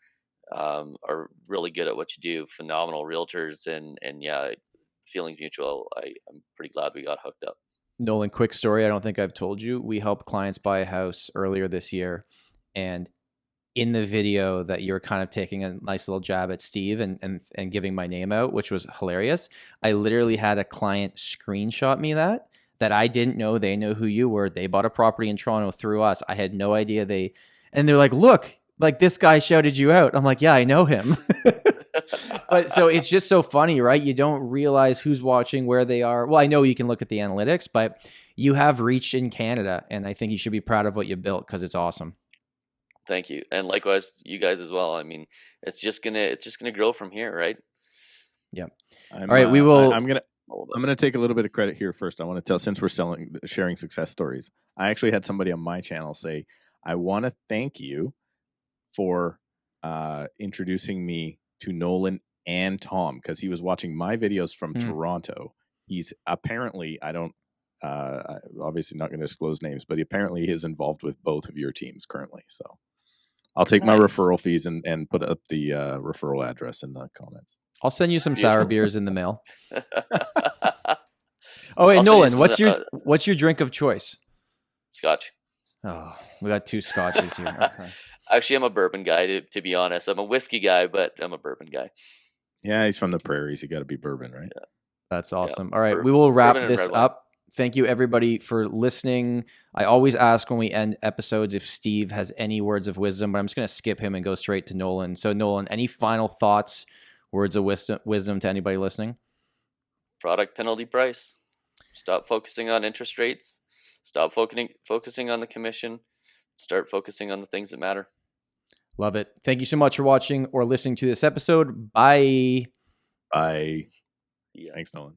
really good at what you do. Phenomenal realtors, and yeah, feelings mutual. I'm pretty glad we got hooked up. Nolan, quick story. I don't think I've told you. We helped clients buy a house earlier this year, And in the video that you were kind of taking a nice little jab at Steve and giving my name out, which was hilarious. I literally had a client screenshot me that I didn't know. They know who you were. They bought a property in Toronto through us. I had no idea and they're like, look, like this guy shouted you out. I'm like, yeah, I know him. But so it's just so funny, right? You don't realize who's watching, where they are. Well, I know you can look at the analytics, but you have reach in Canada. And I think you should be proud of what you built because it's awesome. Thank you. And likewise, you guys as well. I mean, it's just gonna grow from here, right? Yeah. All right. We will. I'm gonna take a little bit of credit here first. I want to tell, since we're sharing success stories, I actually had somebody on my channel say, I want to thank you for introducing me to Nolan and Tom, because he was watching my videos from Toronto. He's apparently, obviously not going to disclose names, but he apparently is involved with both of your teams currently. So I'll take my referral fees and put up the referral address in the comments. I'll send you some sour beers in the mail. Oh, and Nolan, what's your drink of choice? Scotch. Oh, we got 2 scotches here. Okay. Actually, I'm a bourbon guy, to be honest. I'm a whiskey guy, but I'm a bourbon guy. Yeah, he's from the prairies. You got to be bourbon, right? Yeah. That's awesome. All right, we will wrap this up. Thank you, everybody, for listening. I always ask when we end episodes if Steve has any words of wisdom, but I'm just going to skip him and go straight to Nolan. So, Nolan, any final thoughts, words of wisdom to anybody listening? Product, penalty, price. Stop focusing on interest rates. Stop focusing on the commission. Start focusing on the things that matter. Love it. Thank you so much for watching or listening to this episode. Bye. Bye. Yeah. Thanks, Nolan.